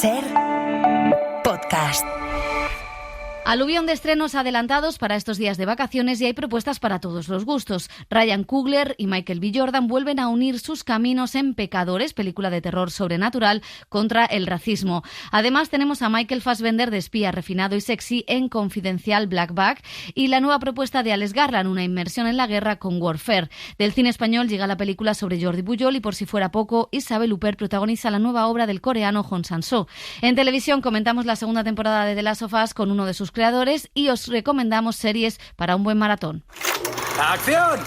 Ser Podcast. Aluvión de estrenos adelantados para estos días de vacaciones y hay propuestas para todos los gustos. Ryan Coogler y Michael B. Jordan vuelven a unir sus caminos en Pecadores, película de terror sobrenatural contra el racismo. Además tenemos a Michael Fassbender de espía refinado y sexy en Confidencial Black Bag y la nueva propuesta de Alex Garland, una inmersión en la guerra con Warfare. Del cine español llega la película sobre Jordi Pujol y por si fuera poco, Isabel Huppert protagoniza la nueva obra del coreano Hong Sang-soo. En televisión comentamos la segunda temporada de The Last of Us con uno de sus creadores y os recomendamos series para un buen maratón. ¡Acción!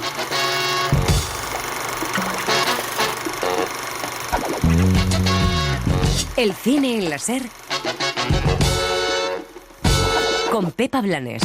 El cine en la Ser con Pepa Blanes.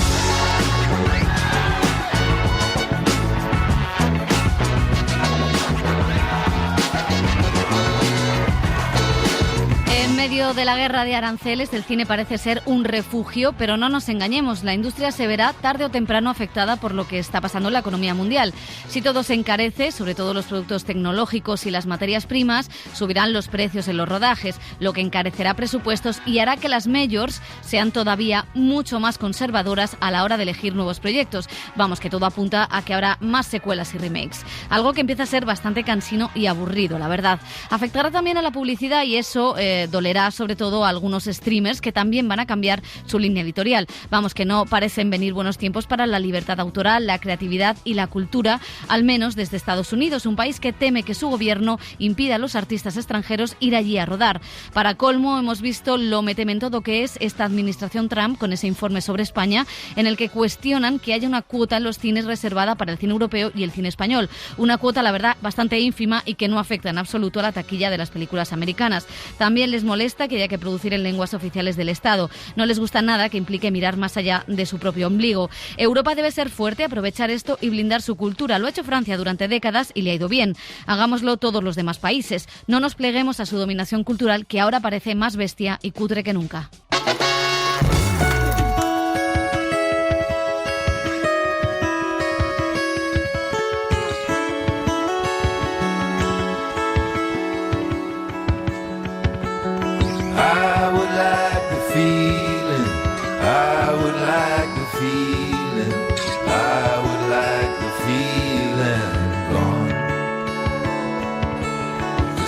En medio de la guerra de aranceles, el cine parece ser un refugio, pero no nos engañemos, la industria se verá tarde o temprano afectada por lo que está pasando en la economía mundial. Si todo se encarece, sobre todo los productos tecnológicos y las materias primas, subirán los precios en los rodajes, lo que encarecerá presupuestos y hará que las majors sean todavía mucho más conservadoras a la hora de elegir nuevos proyectos. Vamos, que todo apunta a que habrá más secuelas y remakes, algo que empieza a ser bastante cansino y aburrido, la verdad. Afectará también a la publicidad y eso dolerá sobre todo a algunos streamers que también van a cambiar su línea editorial. Vamos, que no parecen venir buenos tiempos para la libertad autoral, la creatividad y la cultura, al menos desde Estados Unidos, un país que teme que su gobierno impida a los artistas extranjeros ir allí a rodar. Para colmo, hemos visto lo metementodo que es esta administración Trump con ese informe sobre España en el que cuestionan que haya una cuota en los cines reservada para el cine europeo y el cine español. Una cuota, la verdad, bastante ínfima y que no afecta en absoluto a la taquilla de las películas americanas. También les molesta que haya que producir en lenguas oficiales del Estado. No les gusta nada que implique mirar más allá de su propio ombligo. Europa debe ser fuerte, aprovechar esto y blindar su cultura. Lo ha hecho Francia durante décadas y le ha ido bien. Hagámoslo todos los demás países. No nos pleguemos a su dominación cultural, que ahora parece más bestia y cutre que nunca.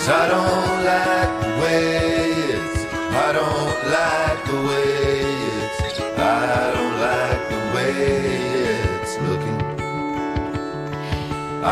I don't like the way it's, I don't like the way it's, I don't like the way it's looking.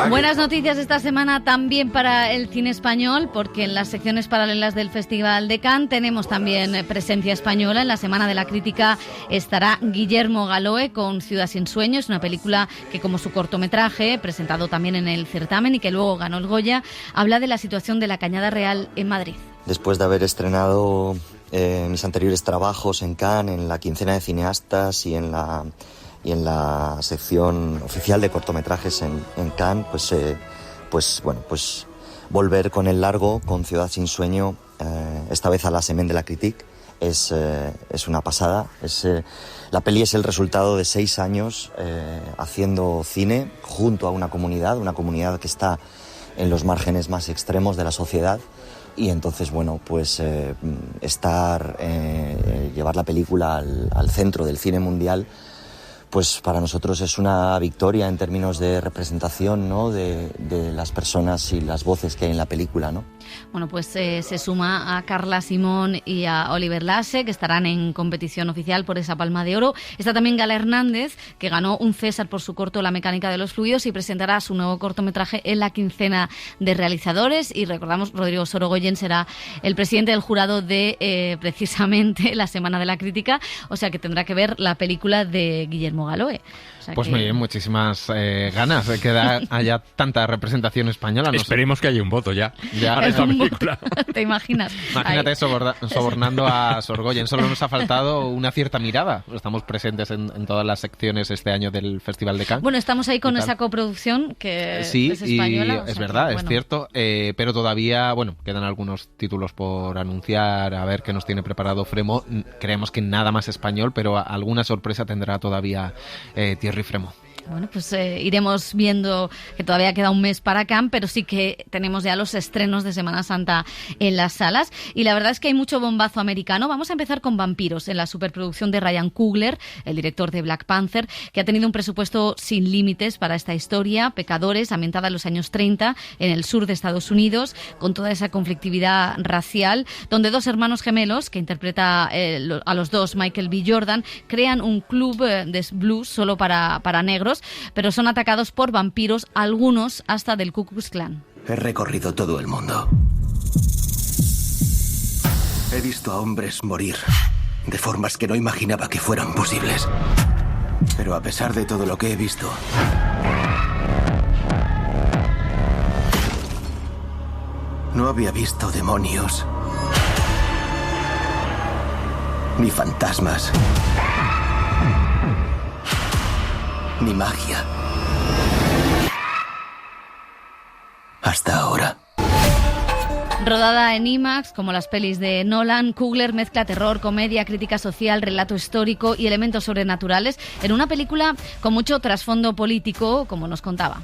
Buenas noticias esta semana también para el cine español, porque en las secciones paralelas del Festival de Cannes tenemos también presencia española. En la Semana de la Crítica estará Guillermo Galoe con Ciudad sin sueños, una película que, como su cortometraje, presentado también en el certamen y que luego ganó el Goya, habla de la situación de la Cañada Real en Madrid. Después de haber estrenado mis anteriores trabajos en Cannes, en la quincena de cineastas y en la sección oficial de cortometrajes en Cannes, pues volver con el largo, con Ciudad sin sueño, esta vez a la Semaine de la Critique, es una pasada. La peli es el resultado de 6 años haciendo cine junto a una comunidad que está en los márgenes más extremos de la sociedad. Y entonces, llevar la película al centro del cine mundial, pues para nosotros es una victoria en términos de representación, ¿no?, de las personas y las voces que hay en la película, ¿no? Bueno, pues se suma a Carla Simón y a Oliver Lasse, que estarán en competición oficial por esa Palma de Oro. Está también Gala Hernández, que ganó un César por su corto La mecánica de los fluidos y presentará su nuevo cortometraje en la quincena de realizadores. Y recordamos, Rodrigo Sorogoyen será el presidente del jurado de precisamente la Semana de la Crítica, o sea que tendrá que ver la película de Guillermo Galoe. O sea pues que... muy bien, muchísimas ganas de que haya tanta representación española. Esperemos que haya un voto ya para esta película. ¿Te imaginas? Imagínate sobornando a Sorogoyen. Solo nos ha faltado una cierta mirada. Estamos presentes en todas las secciones este año del Festival de Cannes. Bueno, estamos ahí con esa coproducción que sí, es española. Sí, es verdad, es cierto. Pero todavía, quedan algunos títulos por anunciar, a ver qué nos tiene preparado Fremo. Creemos que nada más español, pero alguna sorpresa tendrá todavía Thierry Fremo. Bueno, pues iremos viendo que todavía queda un mes para Cannes, pero sí que tenemos ya los estrenos de Semana Santa en las salas. Y la verdad es que hay mucho bombazo americano. Vamos a empezar con Vampiros, en la superproducción de Ryan Coogler, el director de Black Panther, que ha tenido un presupuesto sin límites para esta historia. Pecadores, ambientada en los años 30, en el sur de Estados Unidos, con toda esa conflictividad racial, donde dos hermanos gemelos, que interpreta a los dos Michael B. Jordan, crean un club de blues solo para negros, pero son atacados por vampiros, algunos hasta del Ku Klux Klan. He recorrido todo el mundo. He visto a hombres morir de formas que no imaginaba que fueran posibles. Pero a pesar de todo lo que he visto, no había visto demonios, ni fantasmas, ni magia. Hasta ahora. Rodada en IMAX, como las pelis de Nolan, Coogler mezcla terror, comedia, crítica social, relato histórico y elementos sobrenaturales en una película con mucho trasfondo político, como nos contaba.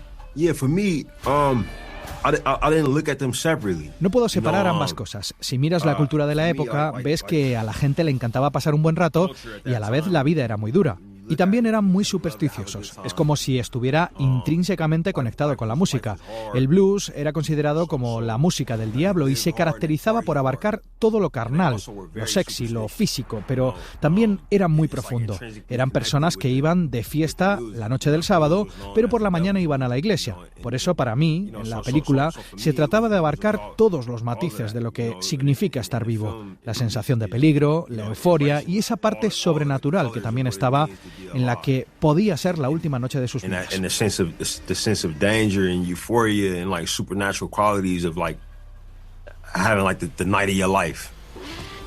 No puedo separar ambas cosas. Si miras la cultura de la época, ves que a la gente le encantaba pasar un buen rato y a la vez la vida era muy dura. Y también eran muy supersticiosos. Es como si estuviera intrínsecamente conectado con la música. El blues era considerado como la música del diablo y se caracterizaba por abarcar todo lo carnal, lo sexy, lo físico, pero también era muy profundo. Eran personas que iban de fiesta la noche del sábado, pero por la mañana iban a la iglesia. Por eso, para mí, en la película, se trataba de abarcar todos los matices de lo que significa estar vivo. La sensación de peligro, la euforia y esa parte sobrenatural que también estaba en la que podía ser la última noche de sus vidas.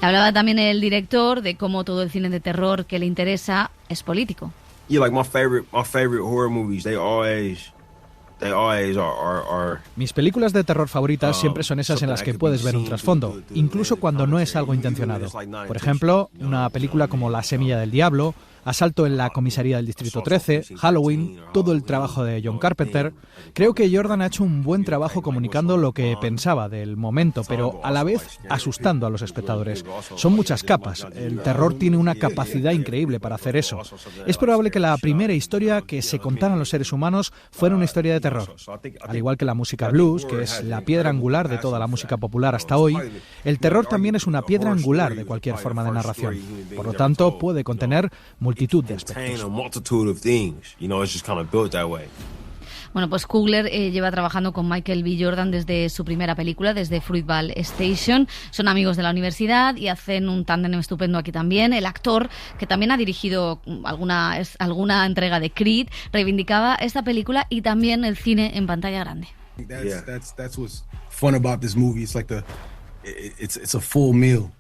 Hablaba también el director de cómo todo el cine de terror que le interesa es político. Mis películas de terror favoritas siempre son esas en las que puedes ver un trasfondo, incluso cuando no es algo intencionado. Por ejemplo, una película como La semilla del diablo, Asalto en la comisaría del Distrito 13, Halloween, todo el trabajo de John Carpenter. Creo que Jordan ha hecho un buen trabajo comunicando lo que pensaba del momento, pero a la vez asustando a los espectadores. Son muchas capas. El terror tiene una capacidad increíble para hacer eso. Es probable que la primera historia que se contaran los seres humanos fuera una historia de terror. Al igual que la música blues, que es la piedra angular de toda la música popular hasta hoy, el terror también es una piedra angular de cualquier forma de narración. Por lo tanto, puede contener multitud de aspectos. Bueno, pues Coogler lleva trabajando con Michael B. Jordan desde su primera película, desde Fruitvale Station. Son amigos de la universidad y hacen un tándem estupendo aquí también. El actor, que también ha dirigido alguna entrega de Creed, reivindicaba esta película y también el cine en pantalla grande. That's what's fun about this movie. It's like it's a full meal.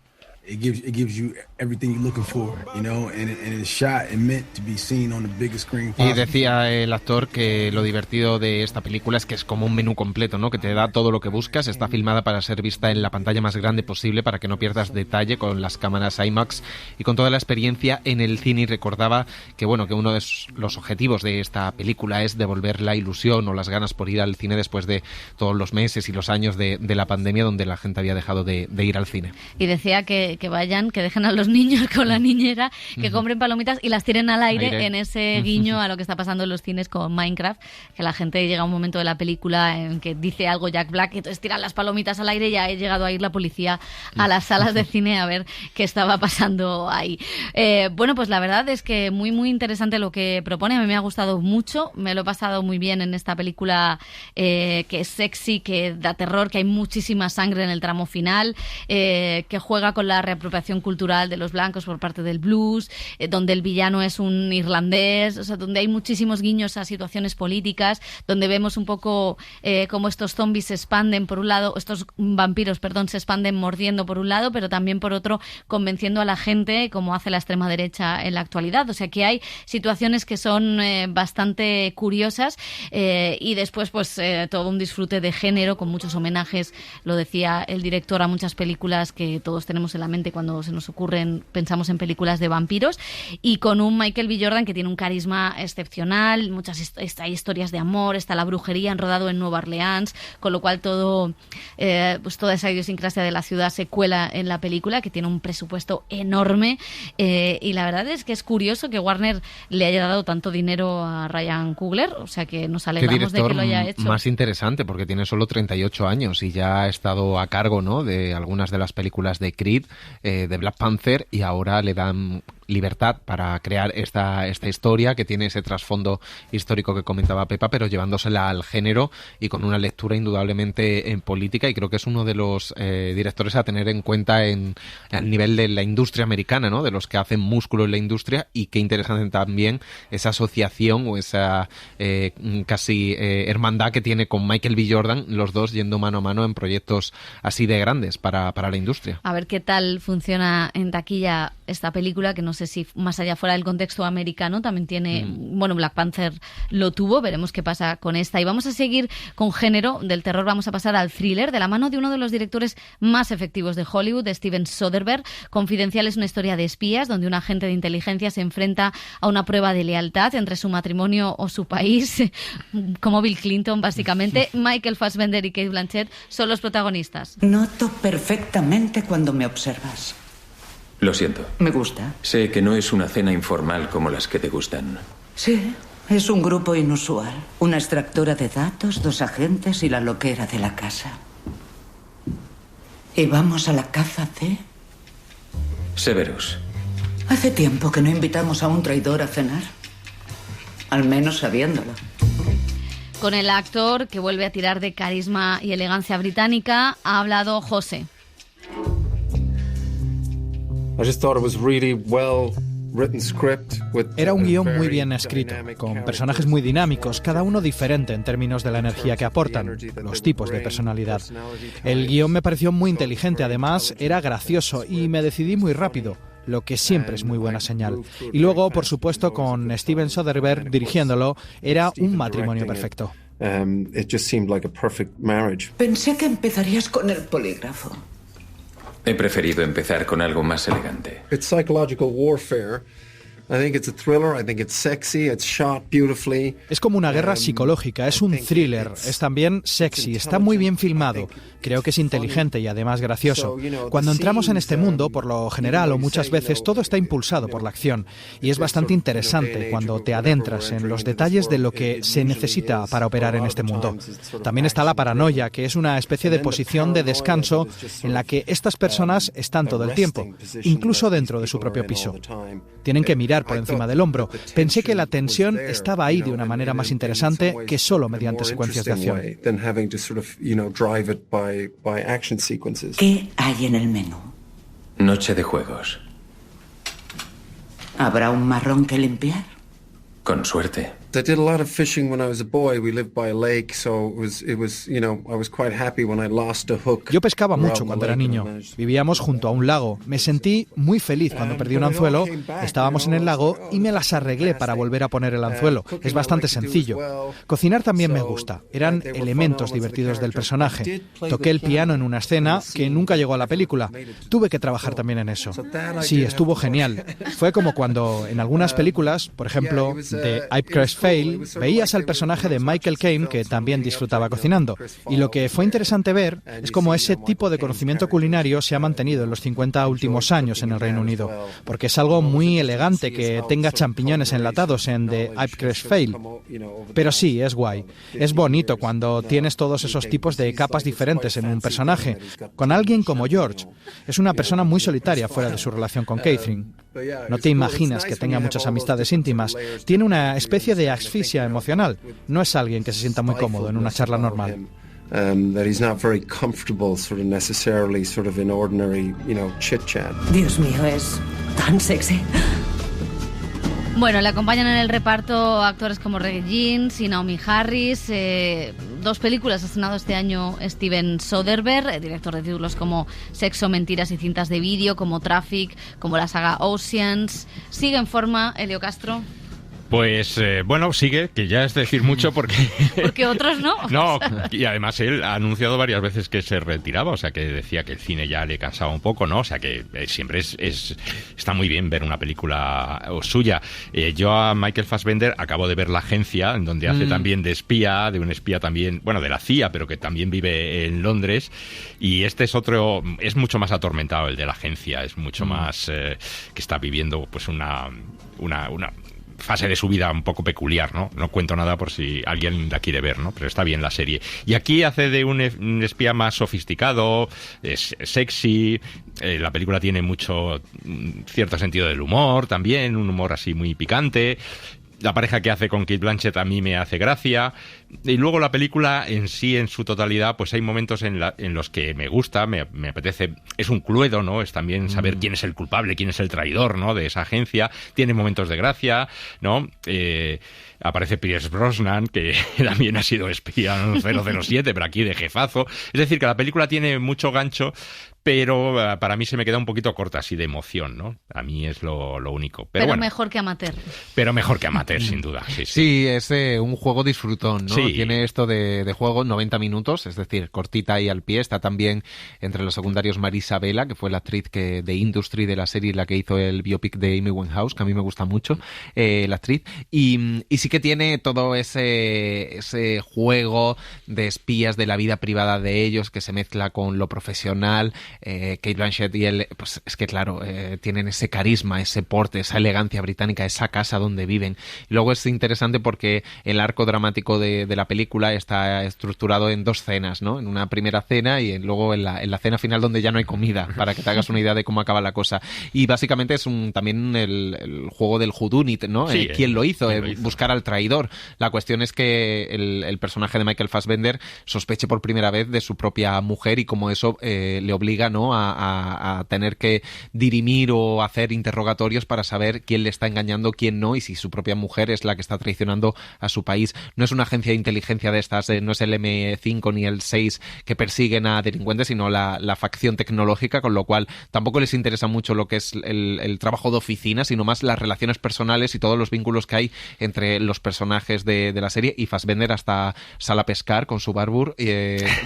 It gives you everything you're looking for, you know, and it's shot and meant to be seen on the biggest screen possible. Y decía el actor que lo divertido de esta película es que es como un menú completo, ¿no? Que te da todo lo que buscas. Está filmada para ser vista en la pantalla más grande posible para que no pierdas detalle, con las cámaras IMAX y con toda la experiencia en el cine. Y recordaba que bueno, que uno de los objetivos de esta película es devolver la ilusión o las ganas por ir al cine después de todos los meses y los años de la pandemia, donde la gente había dejado de ir al cine. Y decía que vayan, que dejen a los niños con la niñera, que compren palomitas y las tiren al aire en ese guiño a lo que está pasando en los cines con Minecraft, que la gente llega a un momento de la película en que dice algo Jack Black y entonces tiran las palomitas al aire y ya ha llegado a ir la policía a las salas de cine a ver qué estaba pasando ahí. Bueno, pues la verdad es que muy muy interesante lo que propone. A mí me ha gustado mucho, me lo he pasado muy bien en esta película, que es sexy, que da terror, que hay muchísima sangre en el tramo final, que juega con la reapropiación cultural de los blancos por parte del blues, donde el villano es un irlandés, o sea, donde hay muchísimos guiños a situaciones políticas, donde vemos un poco cómo estos zombies se expanden por un lado, estos vampiros, perdón, se expanden mordiendo por un lado, pero también por otro convenciendo a la gente, como hace la extrema derecha en la actualidad. O sea, que hay situaciones que son bastante curiosas, y después pues todo un disfrute de género con muchos homenajes, lo decía el director, a muchas películas que todos tenemos en la la mente cuando se nos ocurren, pensamos en películas de vampiros, y con un Michael B. Jordan que tiene un carisma excepcional, hay historias de amor, está la brujería, han rodado en Nueva Orleans, con lo cual pues toda esa idiosincrasia de la ciudad se cuela en la película, que tiene un presupuesto enorme, y la verdad es que es curioso que Warner le haya dado tanto dinero a Ryan Coogler, o sea que nos alegramos de que lo haya hecho. Más interesante, porque tiene solo 38 años y ya ha estado a cargo, ¿no?, de algunas de las películas de Creed, de Black Panther, y ahora le dan libertad para crear esta historia que tiene ese trasfondo histórico que comentaba Pepa, pero llevándosela al género y con una lectura indudablemente en política, y creo que es uno de los directores a tener en cuenta al nivel de la industria americana, ¿no?, de los que hacen músculo en la industria, y qué interesante también esa asociación o esa casi hermandad que tiene con Michael B. Jordan, los dos yendo mano a mano en proyectos así de grandes para la industria. A ver qué tal funciona en taquilla esta película, que no sé si más allá fuera del contexto americano también tiene, bueno, Black Panther lo tuvo, veremos qué pasa con esta. Y vamos a seguir con género, del terror vamos a pasar al thriller, de la mano de uno de los directores más efectivos de Hollywood, de Steven Soderbergh. Confidencial es una historia de espías, donde un agente de inteligencia se enfrenta a una prueba de lealtad entre su matrimonio o su país, como Bill Clinton, básicamente. Michael Fassbender y Cate Blanchett son los protagonistas. Noto perfectamente cuando me observas. Lo siento. Me gusta. Sé que no es una cena informal como las que te gustan. Sí, es un grupo inusual. Una extractora de datos, 2 agentes y la loquera de la casa. ¿Y vamos a la caza de...? Severus. Hace tiempo que no invitamos a un traidor a cenar. Al menos sabiéndolo. Con el actor que vuelve a tirar de carisma y elegancia británica, ha hablado José. Era un guión muy bien escrito, con personajes muy dinámicos, cada uno diferente en términos de la energía que aportan, los tipos de personalidad. El guión me pareció muy inteligente, además era gracioso y me decidí muy rápido, lo que siempre es muy buena señal. Y luego, por supuesto, con Steven Soderbergh dirigiéndolo, era un matrimonio perfecto. Pensé que empezarías con el polígrafo. He preferido empezar con algo más elegante. It's psychological warfare. I think it's a thriller, I think it's sexy, it's shot beautifully. Es como una guerra psicológica, es un thriller, es también sexy, está muy bien filmado, creo que es inteligente y además gracioso. Cuando entramos en este mundo, por lo general o muchas veces, todo está impulsado por la acción, y es bastante interesante cuando te adentras en los detalles de lo que se necesita para operar en este mundo. También está la paranoia, que es una especie de posición de descanso en la que estas personas están todo el tiempo, incluso dentro de su propio piso. Tienen que mirar por encima del hombro. Pensé que la tensión estaba ahí de una manera más interesante que solo mediante secuencias de acción. ¿Qué hay en el menú? Noche de juegos. ¿Habrá un marrón que limpiar? Con suerte. I did a lot of fishing when I was a boy. We lived by a lake, so it was, you know, I was quite happy when I lost a hook. Yo pescaba mucho cuando era niño. Vivíamos junto a un lago. Me sentí muy feliz cuando perdí un anzuelo. Estábamos en el lago y me las arreglé para volver a poner el anzuelo. Es bastante sencillo. Cocinar también me gusta. Eran elementos divertidos del personaje. Toqué el piano en una escena que nunca llegó a la película. Tuve que trabajar también en eso. Sí, estuvo genial. Fue como cuando en algunas películas, por ejemplo, de Ipcress Fail, veías al personaje de Michael Caine que también disfrutaba cocinando. Y lo que fue interesante ver es cómo ese tipo de conocimiento culinario se ha mantenido en los 50 últimos años en el Reino Unido, porque es algo muy elegante que tenga champiñones enlatados en The Ipcress Fail. Pero sí, es guay. Es bonito cuando tienes todos esos tipos de capas diferentes en un personaje. Con alguien como George, es una persona muy solitaria fuera de su relación con Catherine. No te imaginas que tenga muchas amistades íntimas. Tiene una especie de asfixia emocional. No es alguien que se sienta muy cómodo en una charla normal. Dios mío, es tan sexy. Bueno, le acompañan en el reparto actores como Reggie Jeans y Naomi Harris. 2 películas ha estrenado este año Steven Soderbergh, director de títulos como Sexo, Mentiras y Cintas de Vídeo, como Traffic, como la saga Oceans. ¿Sigue en forma Elio Castro? Pues bueno, sigue, que ya es decir mucho porque... Porque otros no. No, y además él ha anunciado varias veces que se retiraba, o sea, que decía que el cine ya le cansaba un poco, ¿no? O sea, que siempre está muy bien ver una película suya. Yo a Michael Fassbender acabo de ver La Agencia, en donde hace también de un espía también, bueno, de la CIA, pero que también vive en Londres, y este es mucho más atormentado, el de La Agencia, es mucho más que está viviendo pues una fase de su vida un poco peculiar, ¿no? No cuento nada por si alguien la quiere ver, ¿no? Pero está bien la serie. Y aquí hace de un espía más sofisticado, es sexy, la película tiene mucho cierto sentido del humor también, un humor así muy picante. La pareja que hace con Cate Blanchett a mí me hace gracia. Y luego la película en sí, en su totalidad, pues hay momentos en los que me gusta, me apetece. Es un cluedo, ¿no? Es también saber quién es el culpable, quién es el traidor, ¿no? De esa agencia. Tiene momentos de gracia, ¿no? Aparece Pierce Brosnan, que también ha sido espía en 007, pero aquí de jefazo. Es decir, que la película tiene mucho gancho, pero para mí se me queda un poquito corta así de emoción, ¿no? A mí es lo único. Pero bueno, mejor que amateur. Pero mejor que amateur, sin duda. Sí, es un juego disfrutón, ¿no? Sí. Tiene esto de juego 90 minutos, es decir, cortita y al pie. Está también entre los secundarios Marisa Vela, que fue la actriz de Industry de la serie, la que hizo el biopic de Amy Winehouse, que a mí me gusta mucho, la actriz. Y sí que tiene todo ese juego de espías, de la vida privada de ellos, que se mezcla con lo profesional. Cate Blanchett y él, pues es que claro, tienen ese carisma, ese porte, esa elegancia británica, esa casa donde viven. Y luego es interesante porque el arco dramático de la película está estructurado en 2 cenas, ¿no? En una primera cena y luego en la cena final donde ya no hay comida, para que te hagas una idea de cómo acaba la cosa. Y básicamente es también el juego del whodunit, ¿no? Sí, ¿Quién lo hizo? Buscar al traidor. La cuestión es que el personaje de Michael Fassbender sospeche por primera vez de su propia mujer y como eso le obliga, ¿no? a tener que dirimir o hacer interrogatorios para saber quién le está engañando, quién no, y si su propia mujer es la que está traicionando a su país. No es una agencia de inteligencia de estas, no es el M5 ni el 6 que persiguen a delincuentes, sino la facción tecnológica, con lo cual tampoco les interesa mucho lo que es el trabajo de oficina, sino más las relaciones personales y todos los vínculos que hay entre los personajes de la serie, y Fassbender hasta sale a pescar con su Barbour,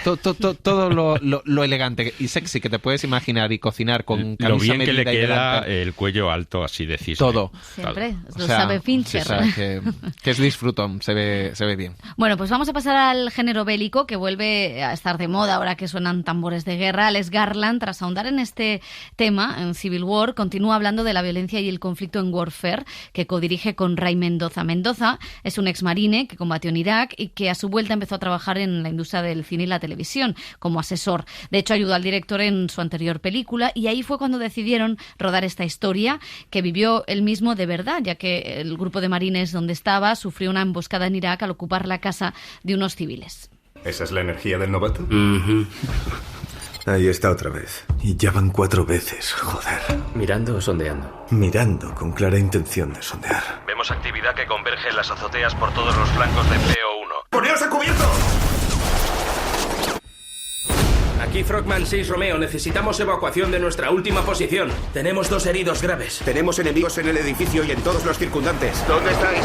todo lo elegante y sexy que te puedes imaginar, y cocinar con camisa lo bien que le queda delante. El cuello alto así de cisne. Todo. Siempre, lo sabe Fincher. Que es disfrutón, se ve bien. Bueno, pues vamos a pasar al género bélico, que vuelve a estar de moda ahora que suenan tambores de guerra. Alex Garland, tras ahondar en este tema, en Civil War, continúa hablando de la violencia y el conflicto en Warfare, que codirige con Ray Mendoza. Mendoza es un exmarine que combatió en Irak y que a su vuelta empezó a trabajar en la industria del cine y la televisión como asesor. De hecho, ayudó al director en su anterior película, y ahí fue cuando decidieron rodar esta historia que vivió él mismo de verdad, ya que el grupo de marines donde estaba sufrió una emboscada en Irak al ocupar la casa de unos civiles. ¿Esa es la energía del novato? Ahí está otra vez. Y ya van 4 veces, joder. ¿Mirando o sondeando? Mirando, con clara intención de sondear. Vemos actividad que converge en las azoteas por todos los flancos de PO1. ¡Poneos a cubierto! Aquí Frogman 6 Romeo, necesitamos evacuación de nuestra última posición. Tenemos 2 heridos graves. Tenemos enemigos en el edificio y en todos los circundantes. ¿Dónde estáis?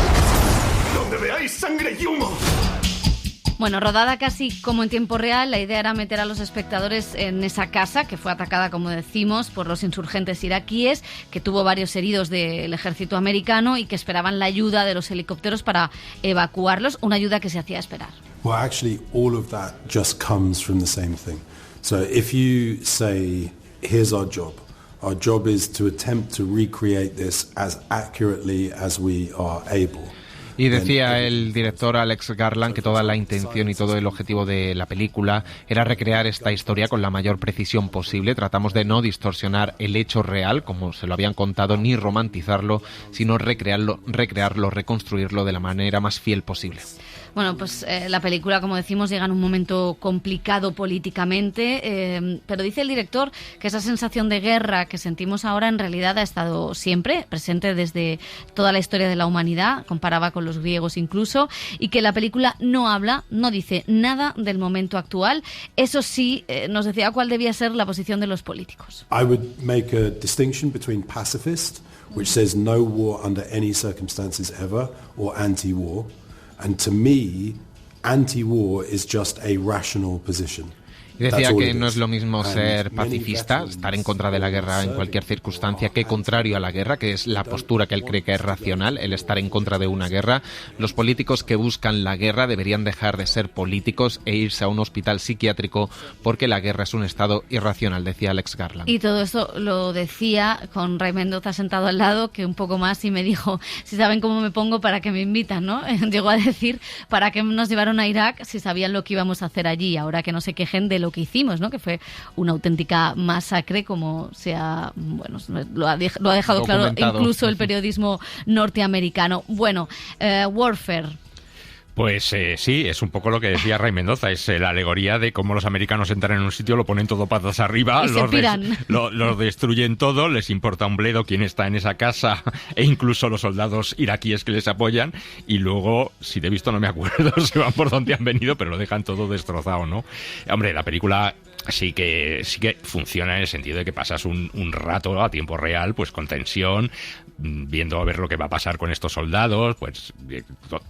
¡Donde veáis sangre y humo! Bueno, rodada casi como en tiempo real, la idea era meter a los espectadores en esa casa, que fue atacada, como decimos, por los insurgentes iraquíes, que tuvo varios heridos del ejército americano y que esperaban la ayuda de los helicópteros para evacuarlos, una ayuda que se hacía esperar. Well, actually, all of that just comes from the same thing. So if you say, here's our job is to attempt to recreate this as accurately as we are able. Y decía el director Alex Garland que toda la intención y todo el objetivo de la película era recrear esta historia con la mayor precisión posible. Tratamos de no distorsionar el hecho real, como se lo habían contado, ni romantizarlo, sino recrearlo, reconstruirlo de la manera más fiel posible. Bueno, pues la película, como decimos, llega en un momento complicado políticamente, pero dice el director que esa sensación de guerra que sentimos ahora en realidad ha estado siempre presente desde toda la historia de la humanidad, comparaba con los griegos incluso, y que la película no dice nada del momento actual. Eso sí, nos decía cuál debía ser la posición de los políticos. I would make a distinction between pacifist, which says no war under any circumstances ever, or anti-war. And to me, anti-war is just a rational position. Y decía que no es lo mismo ser pacifista, estar en contra de la guerra en cualquier circunstancia, que contrario a la guerra, que es la postura que él cree que es racional, el estar en contra de una guerra. Los políticos que buscan la guerra deberían dejar de ser políticos e irse a un hospital psiquiátrico porque la guerra es un estado irracional, decía Alex Garland. Y todo esto lo decía con Ray Mendoza sentado al lado, que un poco más y me dijo, si saben cómo me pongo, ¿para qué me invitan?, ¿no? Llegó a decir, ¿para qué nos llevaron a Irak si sabían lo que íbamos a hacer allí? Ahora que no se quejen de lo que hicimos, ¿no? Que fue una auténtica masacre, como lo ha dejado claro incluso el periodismo norteamericano. Bueno, Warfare. Pues sí, es un poco lo que decía Ray Mendoza, es la alegoría de cómo los americanos entran en un sitio, lo ponen todo patas arriba, los destruyen todo, les importa un bledo quién está en esa casa e incluso los soldados iraquíes que les apoyan, y luego, si de visto no me acuerdo, se van por donde han venido, pero lo dejan todo destrozado, ¿no? Hombre, la película sí que funciona en el sentido de que pasas un rato a tiempo real, pues con tensión, viendo a ver lo que va a pasar con estos soldados, pues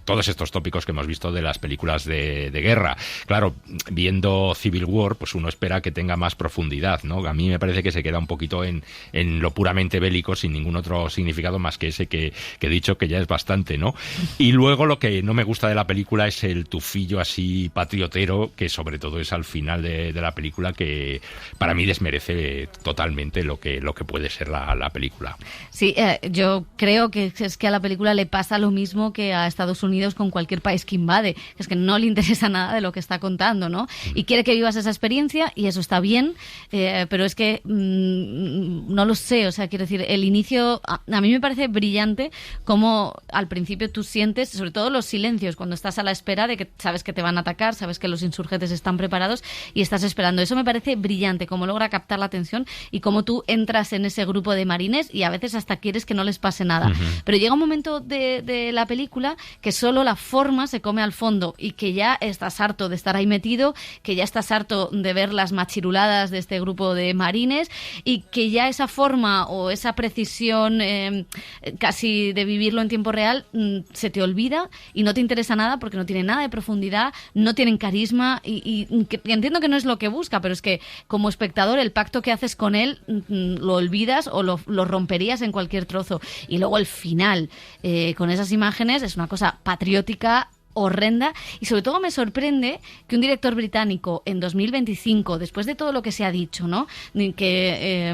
todos estos tópicos que hemos visto de las películas de guerra. Claro, viendo Civil War, pues uno espera que tenga más profundidad, ¿no? A mí me parece que se queda un poquito en lo puramente bélico, sin ningún otro significado más que ese que he dicho, que ya es bastante, ¿no? Y luego lo que no me gusta de la película es el tufillo así patriotero, que sobre todo es al final de la película, que para mí desmerece totalmente lo que puede ser la película. Sí, yo creo que es que a la película le pasa lo mismo que a Estados Unidos con cualquier país que invade, es que no le interesa nada de lo que está contando, ¿no? Y quiere que vivas esa experiencia, y eso está bien, pero es que no lo sé, o sea, quiero decir, el inicio a mí me parece brillante, como al principio tú sientes, sobre todo los silencios, cuando estás a la espera de que sabes que te van a atacar, sabes que los insurgentes están preparados y estás esperando. Eso me parece brillante, cómo logra captar la atención y cómo tú entras en ese grupo de marines y a veces hasta quieres que no les pase nada. Pero llega un momento de la película que solo la forma se come al fondo, y que ya estás harto de estar ahí metido, que ya estás harto de ver las machiruladas de este grupo de marines, y que ya esa forma o esa precisión casi de vivirlo en tiempo real se te olvida y no te interesa nada, porque no tiene nada de profundidad, no tienen carisma, y entiendo que no es lo que busca, pero es que como espectador el pacto que haces con él lo olvidas o lo romperías en cualquier trozo. Y luego el final con esas imágenes es una cosa patriótica horrenda, y sobre todo me sorprende que un director británico en 2025, después de todo lo que se ha dicho, ¿no? Que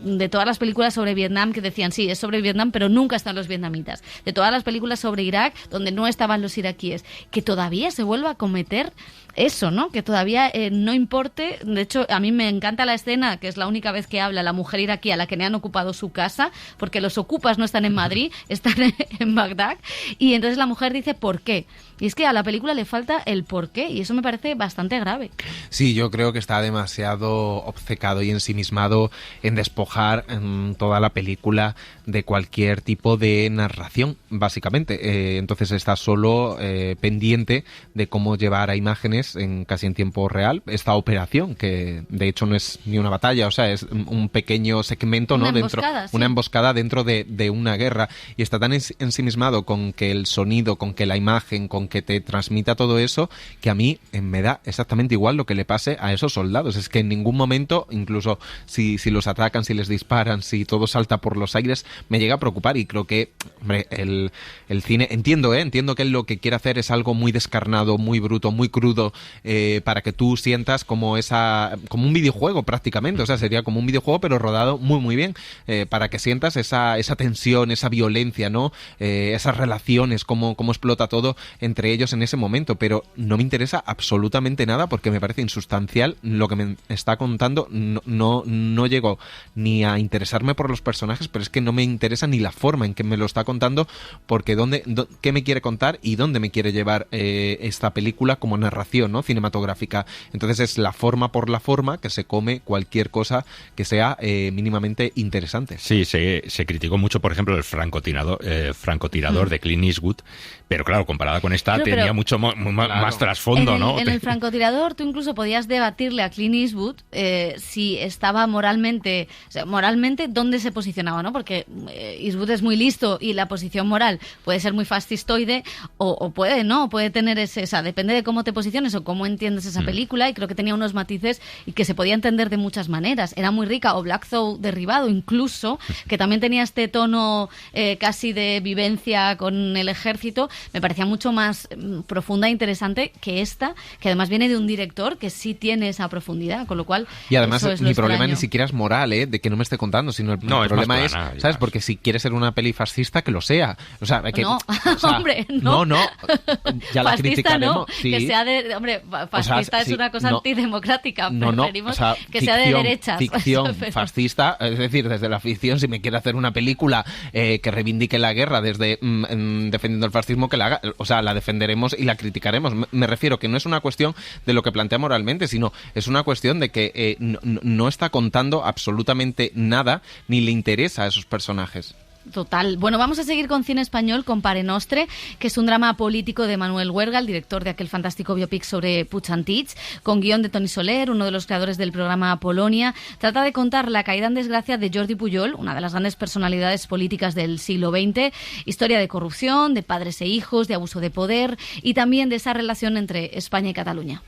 de todas las películas sobre Vietnam que decían, sí, es sobre Vietnam, pero nunca están los vietnamitas, de todas las películas sobre Irak donde no estaban los iraquíes, que todavía se vuelva a cometer eso, ¿no? Que todavía no importe. De hecho, a mí me encanta la escena, que es la única vez que habla la mujer iraquí a la que le han ocupado su casa, porque los ocupas no están en Madrid, están en Bagdad, y entonces la mujer dice ¿por qué? Y es que a la película le falta el por qué, y eso me parece bastante grave. Sí, yo creo que está demasiado obcecado y ensimismado en despojar toda la película de cualquier tipo de narración, básicamente. Entonces está solo pendiente de cómo llevar a imágenes casi en tiempo real esta operación, que de hecho no es ni una batalla, o sea, es un pequeño segmento, ¿no? Una emboscada dentro de una guerra, y está tan ensimismado con que el sonido, con que la imagen, con que te transmita todo eso, que a mí me da exactamente igual lo que le pase a esos soldados. Es que en ningún momento, incluso si los atacan, si les disparan, si todo salta por los aires, me llega a preocupar. Y creo que, hombre, el cine, entiendo que él lo que quiere hacer es algo muy descarnado, muy bruto, muy crudo, para que tú sientas como un videojuego prácticamente, o sea, sería como un videojuego pero rodado muy muy bien, para que sientas esa tensión, esa violencia, ¿no? Esas relaciones, cómo explota todo entre entre ellos en ese momento, pero no me interesa absolutamente nada porque me parece insustancial lo que me está contando. No llego ni a interesarme por los personajes, pero es que no me interesa ni la forma en que me lo está contando, porque qué me quiere contar y dónde me quiere llevar esta película como narración, ¿no?, cinematográfica. Entonces es la forma por la forma que se come cualquier cosa que sea mínimamente interesante. Sí, se criticó mucho, por ejemplo, el francotirador de Clint Eastwood, pero claro, comparada con esta tenía mucho más trasfondo, ¿no? En el francotirador tú incluso podías debatirle a Clint Eastwood si estaba moralmente, dónde se posicionaba, ¿no? Porque Eastwood es muy listo y la posición moral puede ser muy fascistoide o puede tener depende de cómo te posiciones o cómo entiendes esa película, y creo que tenía unos matices y que se podía entender de muchas maneras. Era muy rica, o Black Though derribado incluso, que también tenía este tono casi de vivencia con el ejército. Me parecía mucho más profunda e interesante que esta, que además viene de un director que sí tiene esa profundidad, con lo cual... Y además mi problema extraño. Ni siquiera es moral, de que no me esté contando, sino el problema es, ¿sabes? Porque si quiere ser una peli fascista, que lo sea. O sea, que, no, hombre, no. No, ya la fascista criticaremos. No, sí. que sea de... Hombre, fascista es una cosa antidemocrática, preferimos que sea de derechas. Ficción fascista, es decir, desde la ficción, si me quiere hacer una película que reivindique la guerra desde defendiendo el fascismo, que la haga, o sea, la defenderemos y la criticaremos. Me refiero que no es una cuestión de lo que plantea moralmente, sino es una cuestión de que no está contando absolutamente nada, ni le interesa a esos personajes. Total. Bueno, vamos a seguir con cine español, con Pare Nostre, que es un drama político de Manuel Huerga, el director de aquel fantástico biopic sobre Puig Antich, con guión de Toni Soler, uno de los creadores del programa Polonia. Trata de contar la caída en desgracia de Jordi Pujol, una de las grandes personalidades políticas del siglo XX, historia de corrupción, de padres e hijos, de abuso de poder y también de esa relación entre España y Cataluña.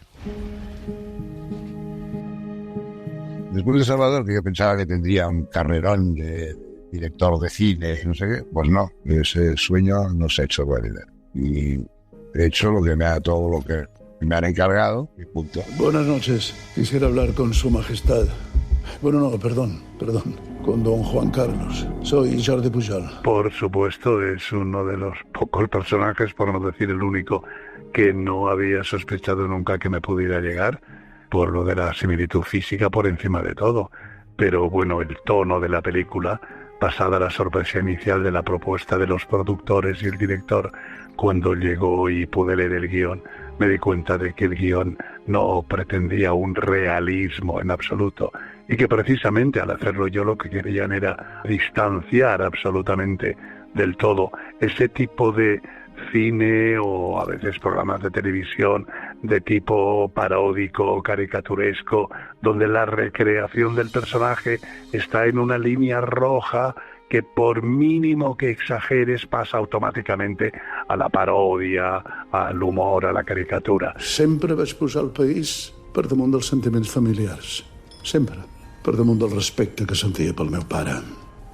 Después de Salvador, que yo pensaba que tendría un carrerón de director de cine, no sé qué, pues no, ese sueño no se ha hecho realidad. Y he hecho todo lo que me han encargado y punto. Buenas noches, quisiera hablar con su majestad. Bueno, no, perdón, con don Juan Carlos. Soy Jordi Pujol. Por supuesto, es uno de los pocos personajes, por no decir el único, que no había sospechado nunca que me pudiera llegar, por lo de la similitud física por encima de todo. Pero bueno, el tono de la película, pasada la sorpresa inicial de la propuesta de los productores y el director, cuando llegó y pude leer el guión, me di cuenta de que el guión no pretendía un realismo en absoluto, y que precisamente al hacerlo yo lo que querían era distanciar absolutamente del todo ese tipo de cine o a veces programas de televisión de tipo paródico o caricaturesco, donde la recreación del personaje está en una línea roja que por mínimo que exageres pasa automáticamente a la parodia, al humor, a la caricatura. Sempre vaig posar el país per damunt dels sentiments familiars. Sempre. Per damunt del respecte que sentia pel meu pare.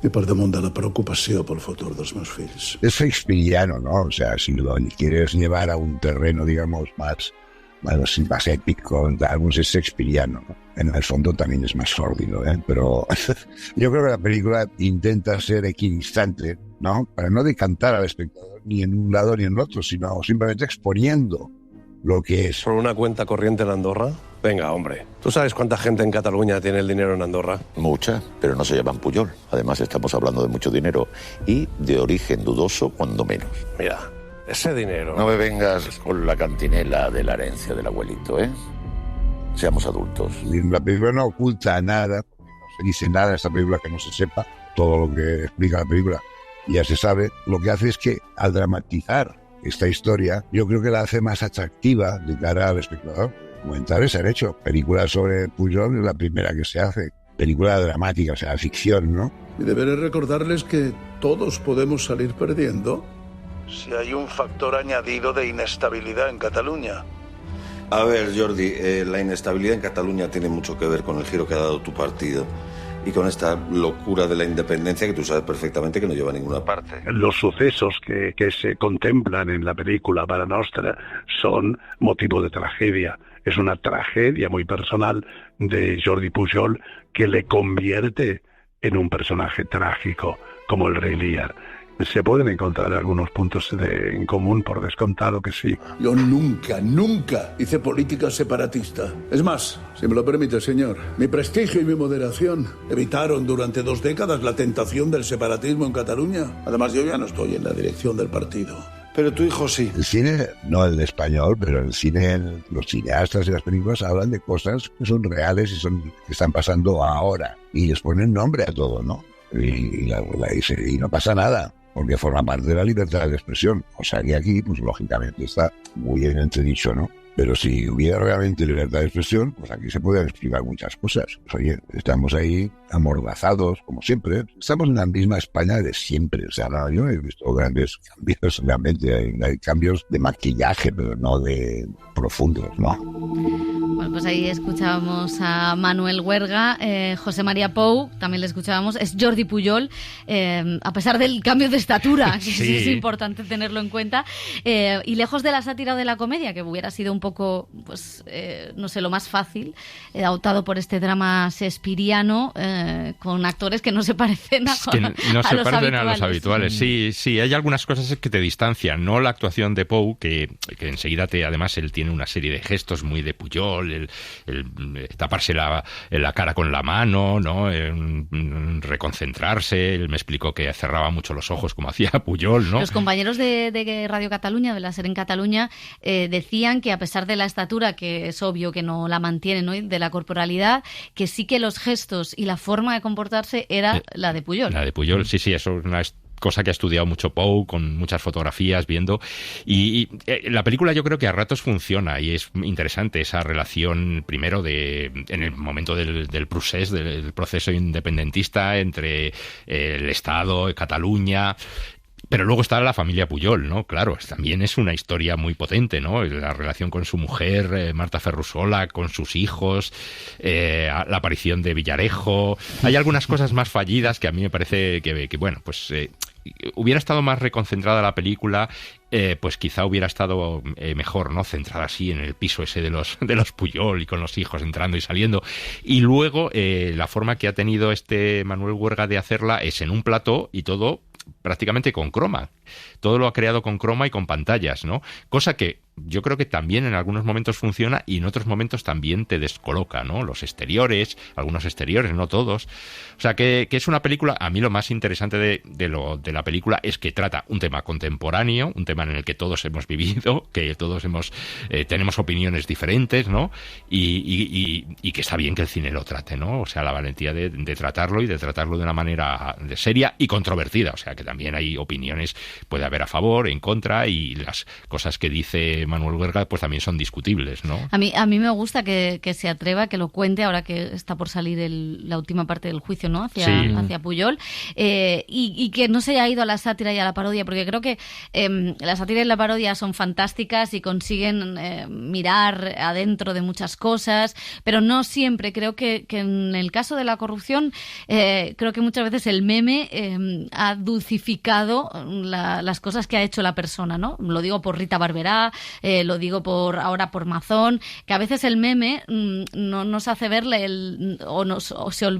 Y por damunt de la preocupación por el futuro de los meus fills. Es shakespeariano, ¿no? O sea, si lo quieres llevar a un terreno, digamos, más épico, pues es shakespeariano, ¿no? En el fondo también es más sórdido, pero yo creo que la película intenta ser equidistante, ¿no? Para no decantar al espectador ni en un lado ni en el otro, sino simplemente exponiendo lo que es. ¿Por una cuenta corriente en Andorra? Venga, hombre. ¿Tú sabes cuánta gente en Cataluña tiene el dinero en Andorra? Mucha, pero no se llaman Pujol. Además, estamos hablando de mucho dinero y de origen dudoso, cuando menos. Mira, ese dinero... No me vengas con la cantinela de la herencia del abuelito, ¿eh? Seamos adultos. La película no oculta nada, no se dice nada en esta película que no se sepa. Todo lo que explica la película ya se sabe. Lo que hace es que, al dramatizar esta historia, yo creo que la hace más atractiva de cara al espectador. Comentarios se han hecho. Películas sobre Pujol es la primera que se hace. Película dramática, o sea, ficción, ¿no? Y deberé recordarles que todos podemos salir perdiendo si hay un factor añadido de inestabilidad en Cataluña. A ver, Jordi, la inestabilidad en Cataluña tiene mucho que ver con el giro que ha dado tu partido y con esta locura de la independencia que tú sabes perfectamente que no lleva a ninguna parte. Los sucesos que se contemplan en la película Pare Nostre son motivo de tragedia. Es una tragedia muy personal de Jordi Pujol que le convierte en un personaje trágico como el Rei Lear. se pueden encontrar algunos puntos en común, por descontado que sí. Yo nunca hice política separatista. Es más, si me lo permite, señor, mi prestigio y mi moderación evitaron durante 2 décadas la tentación del separatismo en Cataluña. Además, yo ya no estoy en la dirección del partido. Pero tu hijo sí. El cine, no el español, pero el cine, los cineastas y las películas hablan de cosas que son reales y que están pasando ahora. Y les ponen nombre a todo, ¿no? Y no pasa nada, porque forma parte de la libertad de expresión. O sea que aquí, pues lógicamente está muy bien entredicho, ¿no? Pero si hubiera realmente libertad de expresión, pues aquí se podrían explicar muchas cosas. Pues, oye, estamos ahí amordazados, como siempre. Estamos en la misma España de siempre. O sea, no, yo he visto grandes cambios, realmente. Hay cambios de maquillaje, pero no de profundos, ¿no? Bueno, pues ahí escuchábamos a Manuel Huerga, José María Pou, también le escuchábamos, es Jordi Pujol, a pesar del cambio de estatura, que sí es importante tenerlo en cuenta, y lejos de la sátira o de la comedia, que hubiera sido un poco, pues, no sé, lo más fácil, optado por este drama shakespeariano, con actores que no se parecen a los habituales. Sí, hay algunas cosas que te distancian, no la actuación de Pou, que enseguida además él tiene una serie de gestos muy de Pujol, el taparse la cara con la mano, ¿no? Reconcentrarse. Él me explicó que cerraba mucho los ojos como hacía Pujol, ¿no? Los compañeros de Radio Cataluña, de la SER en Cataluña, decían que a pesar de la estatura, que es obvio que no la mantienen, ¿no? De la corporalidad, que sí que los gestos y la forma de comportarse era la de Pujol. La de Pujol, sí, eso es una cosa que ha estudiado mucho Pou, con muchas fotografías, viendo. Y la película yo creo que a ratos funciona y es interesante esa relación, primero, en el momento del procés, del proceso independentista entre el Estado, Cataluña. Pero luego está la familia Pujol, ¿no? Claro, también es una historia muy potente, ¿no? La relación con su mujer, Marta Ferrusola, con sus hijos, la aparición de Villarejo. Hay algunas cosas más fallidas que a mí me parece que bueno, pues hubiera estado más reconcentrada la película, pues quizá hubiera estado mejor, ¿no? Centrada así en el piso ese de los Pujol y con los hijos entrando y saliendo. Y luego la forma que ha tenido Manuel Huerga de hacerla es en un plató y todo prácticamente con croma. Todo lo ha creado con croma y con pantallas, ¿no? Cosa que yo creo que también en algunos momentos funciona y en otros momentos también te descoloca, ¿no? Los exteriores, algunos exteriores, no todos. O sea, que es una película, a mí lo más interesante de la película es que trata un tema contemporáneo, un tema en el que todos hemos vivido, que todos tenemos opiniones diferentes, ¿no? Y que está bien que el cine lo trate, ¿no? O sea, la valentía de tratarlo y de tratarlo de una manera seria y controvertida. O sea, que también hay opiniones, puede haber a favor, en contra, y las cosas que dice Manuel Huerga pues también son discutibles, ¿no? A mí me gusta que se atreva, que lo cuente ahora que está por salir la última parte del juicio, ¿no? Hacia Pujol, y que no se haya ido a la sátira y a la parodia, porque creo que la sátira y la parodia son fantásticas y consiguen mirar adentro de muchas cosas, pero no siempre. Creo que en el caso de la corrupción, creo que muchas veces el meme ha dulcificado las cosas que ha hecho la persona, ¿no? Lo digo por Rita Barberá, lo digo ahora por Mazón, que a veces el meme no nos hace verle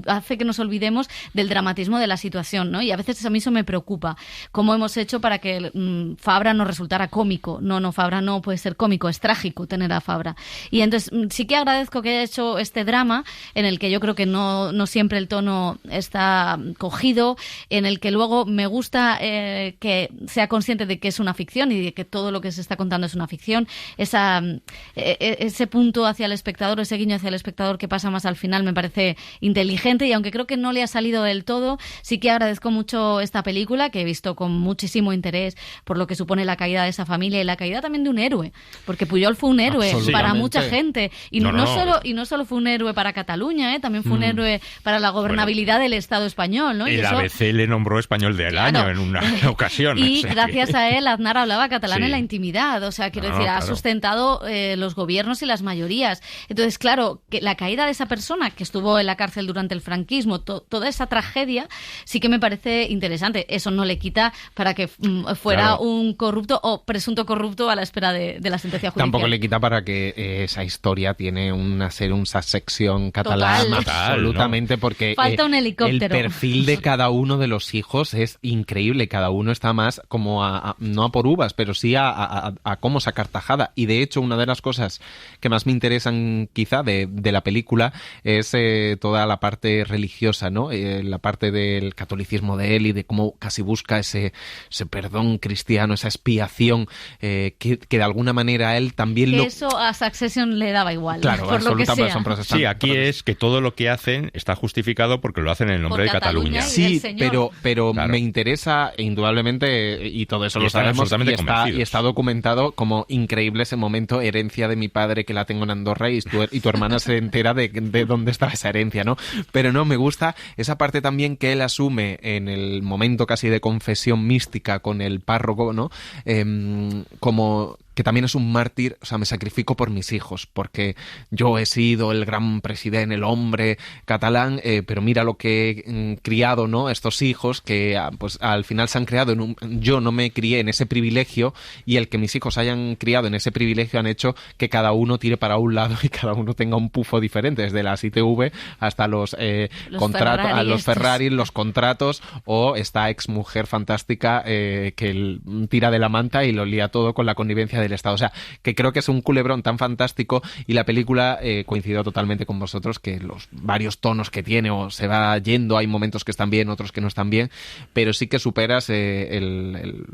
hace que nos olvidemos del dramatismo de la situación, ¿no? Y a veces a mí eso me preocupa. ¿Cómo hemos hecho para que Fabra no resultara cómico? No, Fabra no puede ser cómico, es trágico tener a Fabra. Y entonces sí que agradezco que haya hecho este drama, en el que yo creo que no siempre el tono está cogido, en el que luego me gusta que sea consciente de que es una ficción y de que todo lo que se está contando es una ficción. Ese punto hacia el espectador, ese guiño hacia el espectador que pasa más al final me parece inteligente, y aunque creo que no le ha salido del todo, sí que agradezco mucho esta película, que he visto con muchísimo interés por lo que supone la caída de esa familia y la caída también de un héroe, porque Pujol fue un héroe para mucha gente, y no solo fue un héroe para Cataluña, también fue un héroe para la gobernabilidad del Estado español, ¿no? El ABC le nombró Español del Año en una ocasión. Y gracias a él Aznar hablaba catalán en la intimidad, o sea, quiero decir, ha sustentado los gobiernos y las mayorías. Entonces, claro, que la caída de esa persona que estuvo en la cárcel durante el franquismo, toda esa tragedia, sí que me parece interesante. Eso no le quita para que fuera un corrupto o presunto corrupto a la espera de la sentencia judicial. Tampoco le quita para que esa historia tiene una sección catalana. Total, absolutamente, ¿no? Porque falta un helicóptero. El perfil de cada uno de los hijos es increíble. increíble. Cada uno está más como no a por uvas, pero sí a cómo sacar tajada. Y de hecho, una de las cosas que más me interesan quizá de la película es toda la parte religiosa, ¿no? La parte del catolicismo de él y de cómo casi busca ese perdón cristiano, esa expiación que de alguna manera él también que eso a Succession le daba igual. Claro, por lo que sea. Sí, aquí es que todo lo que hacen está justificado porque lo hacen en el nombre de Cataluña. Sí, pero claro, me interesa indudablemente, y todo eso lo sabemos, y está documentado como increíble ese momento, herencia de mi padre que la tengo en Andorra, y tu hermana se entera de dónde estaba esa herencia, ¿no? Pero no, me gusta esa parte también que él asume en el momento casi de confesión mística con el párroco, ¿no? Como que también es un mártir, o sea, me sacrifico por mis hijos, porque yo he sido el gran presidente, el hombre catalán, pero mira lo que he criado, ¿no? Estos hijos que pues al final se han criado yo no me crié en ese privilegio, y el que mis hijos hayan criado en ese privilegio han hecho que cada uno tire para un lado y cada uno tenga un pufo diferente, desde las ITV hasta los contratos, a los Ferrari, los contratos, o esta exmujer fantástica que tira de la manta y lo lía todo con la connivencia del Estado. O sea, que creo que es un culebrón tan fantástico, y la película coincido totalmente con vosotros, que los varios tonos que tiene o se va yendo, hay momentos que están bien, otros que no están bien, pero sí que superas el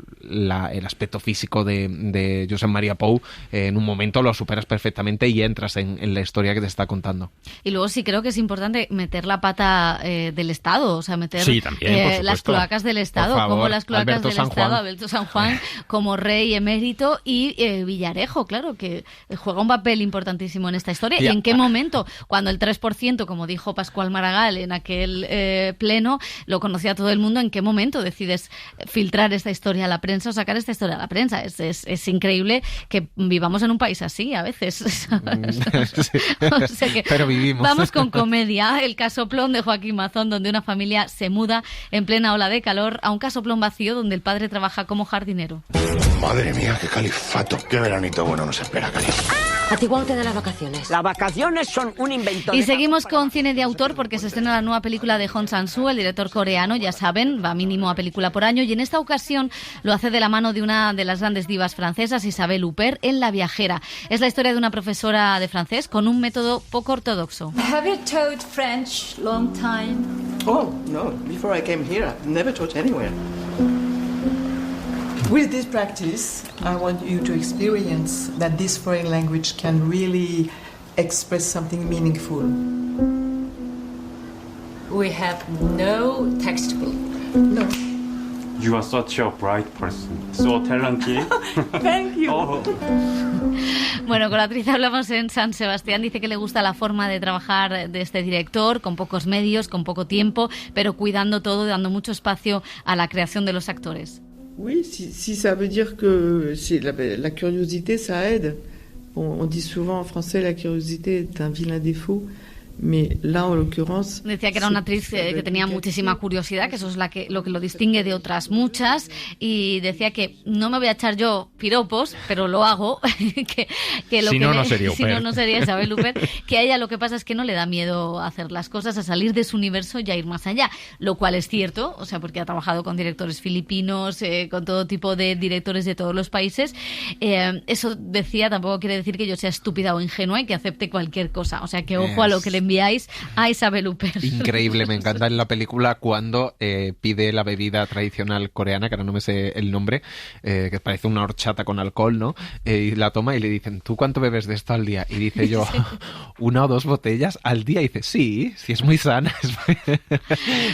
aspecto físico de Josep Maria Pou, en un momento lo superas perfectamente y entras en la historia que te está contando. Y luego sí creo que es importante meter la pata del Estado, o sea, meter también, las cloacas del Estado, como las cloacas del Estado, Alberto San Juan como rey emérito, y Villarejo, claro, que juega un papel importantísimo en esta historia. ¿Y en qué momento? Cuando el 3%, como dijo Pascual Maragall en aquel pleno, lo conocía todo el mundo, ¿en qué momento decides filtrar esta historia a la prensa o sacar esta historia a la prensa? Es increíble que vivamos en un país así a veces. O sea que pero vivimos. Vamos con comedia. El casoplón de Joaquín Mazón, donde una familia se muda en plena ola de calor a un casoplón vacío donde el padre trabaja como jardinero. Madre mía, qué califato. Qué veranito bueno nos espera, Cali. ¿A ti cuándo te dan las vacaciones? Las vacaciones son un invento. Y seguimos con cine de autor, porque se estrena la nueva película de Hong Sang-soo, el director coreano, ya saben, va mínimo a película por año, y en esta ocasión lo hace de la mano de una de las grandes divas francesas, Isabelle Huppert, en La viajera. Es la historia de una profesora de francés con un método poco ortodoxo. Have you taught French long time? Oh, no. Before I came here, I've never taught anywhere. With this practice, I want you to experience that this foreign language can really express something meaningful. We have no textbook. No. You are such a bright person, so talented. Thank you. Oh. Bueno, con la actriz hablamos en San Sebastián. Dice que le gusta la forma de trabajar de este director, con pocos medios, con poco tiempo, pero cuidando todo, dando mucho espacio a la creación de los actores. Oui, si ça veut dire que la curiosité, ça aide. On dit souvent en français la curiosité est un vilain défaut. Decía que era una actriz que tenía muchísima curiosidad, que eso es lo que lo distingue de otras muchas, y decía que no me voy a echar yo piropos, pero lo hago, que lo si que no, no sería si no sería Isabelle Huppert, que a ella lo que pasa es que no le da miedo a hacer las cosas, a salir de su universo y a ir más allá, lo cual es cierto, o sea, porque ha trabajado con directores filipinos, con todo tipo de directores de todos los países. Eso decía, tampoco quiere decir que yo sea estúpida o ingenua y que acepte cualquier cosa, o sea, que ojo a lo que le enviáis a Isabelle Huppert. Increíble, me encanta en la película cuando pide la bebida tradicional coreana, que ahora no me sé el nombre, que parece una horchata con alcohol, ¿no? Y la toma y le dicen, ¿tú cuánto bebes de esto al día? Y dice yo, 1 o 2 botellas al día. Y dice, sí es muy sana.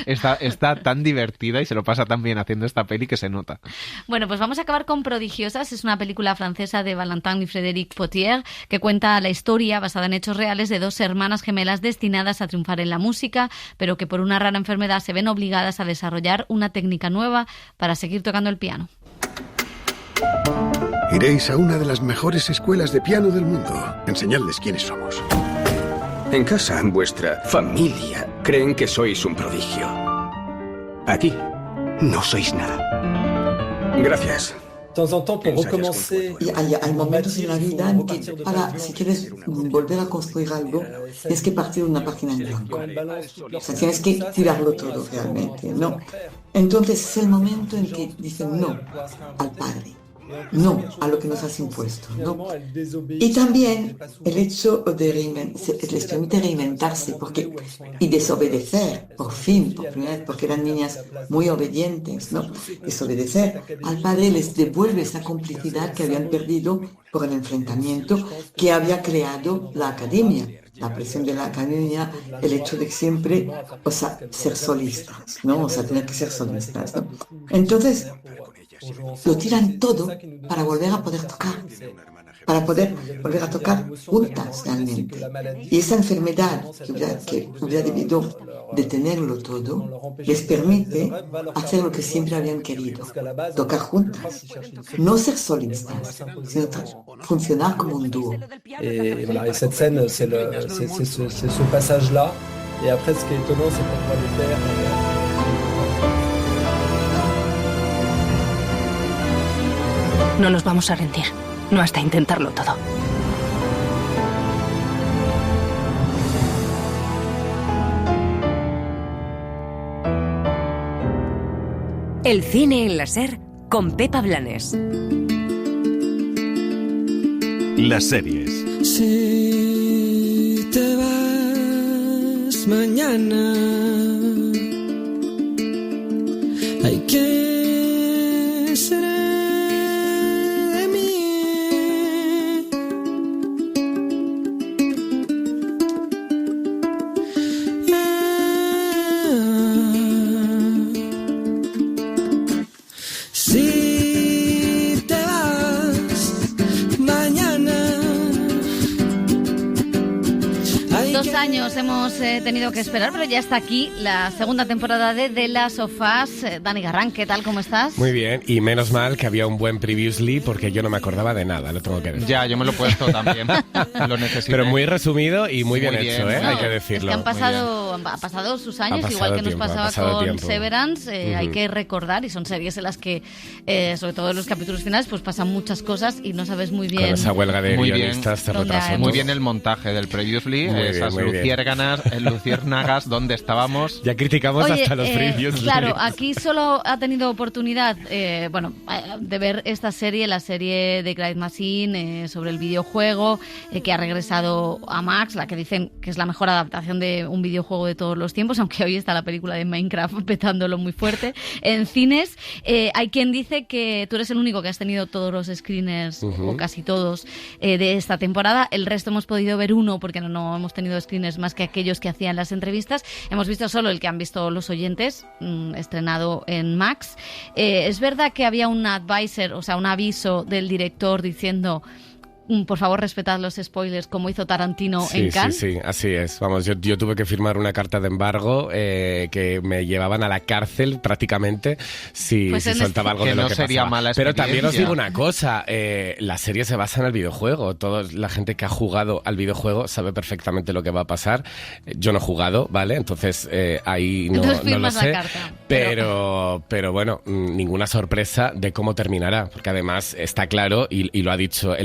Está tan divertida y se lo pasa tan bien haciendo esta peli que se nota. Bueno, pues vamos a acabar con Prodigiosas. Es una película francesa de Valentin y Frédéric Potier que cuenta la historia basada en hechos reales de 2 hermanas gemelas destinadas a triunfar en la música, pero que por una rara enfermedad se ven obligadas a desarrollar una técnica nueva para seguir tocando el piano. Iréis a una de las mejores escuelas de piano del mundo. Enseñadles quiénes somos. En casa, vuestra familia creen que sois un prodigio. Aquí, no sois nada. Gracias. Y hay momentos en la vida en que si quieres volver a construir algo, tienes que partir de una página en blanco. O sea, tienes que tirarlo todo realmente, ¿no? Entonces es el momento en que dicen no al padre. No a lo que nos has impuesto, ¿no? Y también el hecho de les permite reinventarse y desobedecer, por primera vez, porque eran niñas muy obedientes, ¿no? Desobedecer al padre les devuelve esa complicidad que habían perdido por el enfrentamiento que había creado la academia. La presión de la academia, el hecho de siempre, ser solistas, ¿no? Tener que ser solistas, ¿no? Entonces, lo tiran todo para volver a poder tocar, para poder volver a tocar juntas realmente. Y esa enfermedad que hubiera debido detenerlo todo, les permite hacer lo que siempre habían querido, tocar juntas, no ser solistas, sino funcionar como un dúo. Et voilà, et cette scène, c'est ce passage-là. Et après, ce qui est étonnant, c'est qu'on voit le père. No nos vamos a rendir, no hasta intentarlo todo. El cine en la SER con Pepa Blanes. Las series. Si te vas mañana, hay que ser de mí. Si te vas mañana. 2 años hemos tenido que esperar, pero ya está aquí la segunda temporada de The Last of Us. Dani Garrán, ¿qué tal? ¿Cómo estás? Muy bien, y menos mal que había un buen Previously porque yo no me acordaba de nada, lo tengo que decir. Ya, yo me lo he puesto también, lo necesito. Pero muy resumido y muy bien hecho, ¿eh? No, hay que decirlo. Es que han pasado sus años, igual que nos pasaba con Severance, hay que recordar, y son series en las que, sobre todo en los capítulos finales, pues pasan muchas cosas y no sabes muy bien. Con esa huelga de guionistas se retrasó. Muy bien el montaje del Previously, esas luciérnagas donde estábamos. Ya criticamos hasta los Previously. Claro, aquí solo ha tenido oportunidad de ver esta serie, la serie de Crytek Machine, sobre el videojuego, que ha regresado a Max, la que dicen que es la mejor adaptación de un videojuego de todos los tiempos, aunque hoy está la película de Minecraft petándolo muy fuerte en cines. Hay quien dice que tú eres el único que has tenido todos los screeners, o casi todos, de esta temporada. El resto hemos podido ver uno porque no hemos tenido screeners más que aquellos que hacían las entrevistas. Hemos visto solo el que han visto los oyentes, estrenado en Max. Es verdad que había un advisor, o sea, un aviso del director diciendo: por favor, respetad los spoilers, como hizo Tarantino en Cannes. Sí, así es. Vamos, yo tuve que firmar una carta de embargo que me llevaban a la cárcel prácticamente si soltaba algo de lo que sería pasaba. Mala Pero también os digo una cosa, la serie se basa en el videojuego. Toda la gente que ha jugado al videojuego sabe perfectamente lo que va a pasar. Yo no he jugado, ¿vale? Entonces ahí no lo sé. La carta, pero bueno, ninguna sorpresa de cómo terminará, porque además está claro, y lo ha dicho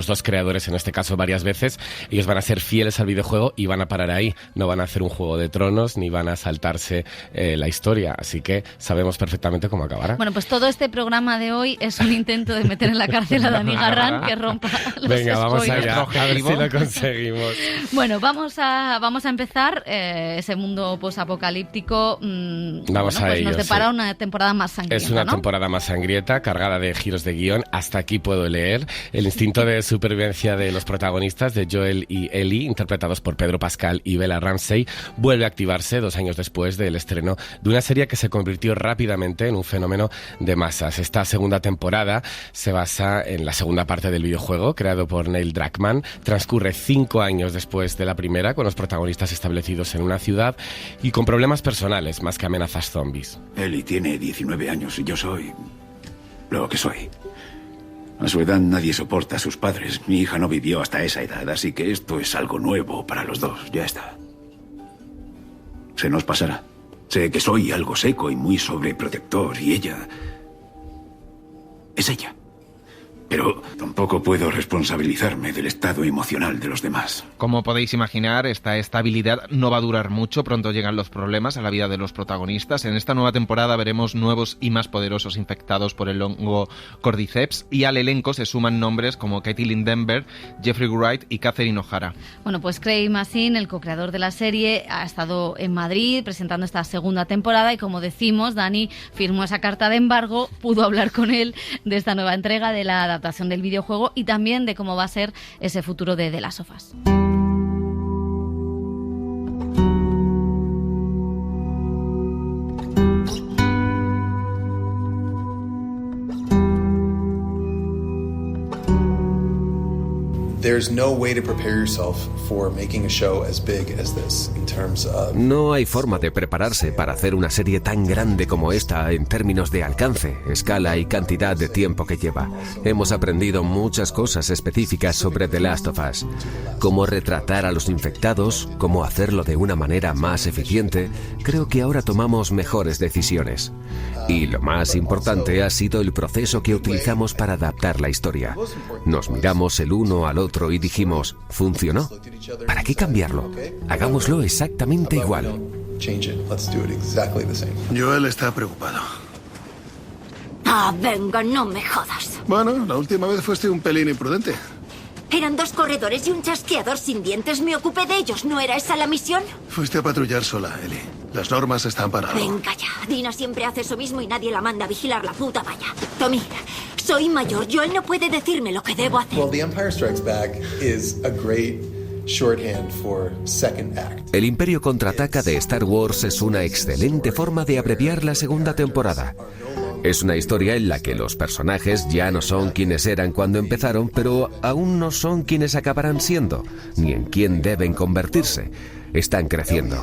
los dos creadores en este caso varias veces, ellos van a ser fieles al videojuego y van a parar ahí, no van a hacer un Juego de Tronos ni van a saltarse la historia, así que sabemos perfectamente cómo acabará. Bueno, pues todo este programa de hoy es un intento de meter en la cárcel a Dani Garrán, que rompa los Venga, vamos spoilers. allá, a ver si lo conseguimos. Bueno, vamos a empezar ese mundo posapocalíptico. Vamos a ello, nos depara una temporada más sangrienta. Es una ¿no? temporada más sangrienta, cargada de giros de guión. Hasta aquí puedo leer. El instinto de supervivencia de los protagonistas, de Joel y Ellie, interpretados por Pedro Pascal y Bella Ramsey, vuelve a activarse 2 años después del estreno de una serie que se convirtió rápidamente en un fenómeno de masas. Esta segunda temporada se basa en la segunda parte del videojuego, creado por Neil Druckmann. Transcurre 5 años después de la primera, con los protagonistas establecidos en una ciudad y con problemas personales más que amenazas zombies. Ellie tiene 19 años y yo soy lo que soy. A su edad nadie soporta a sus padres. Mi hija no vivió hasta esa edad, así que esto es algo nuevo para los dos. Ya está. Se nos pasará. Sé que soy algo seco y muy sobreprotector y ella... es ella. pero tampoco puedo responsabilizarme del estado emocional de los demás. Como podéis imaginar, esta estabilidad no va a durar mucho, pronto llegan los problemas a la vida de los protagonistas. En esta nueva temporada veremos nuevos y más poderosos infectados por el hongo Cordyceps, y al elenco se suman nombres como Katie Lynn Denver, Jeffrey Wright y Catherine O'Hara. Bueno, pues Craig Mazin, el co-creador de la serie, ha estado en Madrid presentando esta segunda temporada y, como decimos, Dani firmó esa carta de embargo, pudo hablar con él de esta nueva entrega, de la adaptación del videojuego y también de cómo va a ser ese futuro de The Last of Us. No hay forma de prepararse para hacer una serie tan grande como esta en términos de alcance, escala y cantidad de tiempo que lleva. Hemos aprendido muchas cosas específicas sobre The Last of Us. Cómo retratar a los infectados, cómo hacerlo de una manera más eficiente. Creo que ahora tomamos mejores decisiones. Y lo más importante ha sido el proceso que utilizamos para adaptar la historia. Nos miramos el uno al otro y dijimos, ¿funcionó? ¿Para qué cambiarlo? Hagámoslo exactamente igual. Joel está preocupado. Ah, venga, no me jodas. Bueno, la última vez fuiste un pelín imprudente. Eran 2 corredores y un chasqueador sin dientes. Me ocupé de ellos. ¿No era esa la misión? Fuiste a patrullar sola, Ellie. Las normas están para algo. Venga ya. Dina siempre hace eso mismo y nadie la manda a vigilar la puta valla. Tommy, soy mayor. Joel no puede decirme lo que debo hacer. Well, The Empire Strikes Back is a great shorthand for second act. El Imperio Contraataca de Star Wars es una excelente forma de abreviar la segunda temporada. Es una historia en la que los personajes ya no son quienes eran cuando empezaron, pero aún no son quienes acabarán siendo, ni en quién deben convertirse. Están creciendo.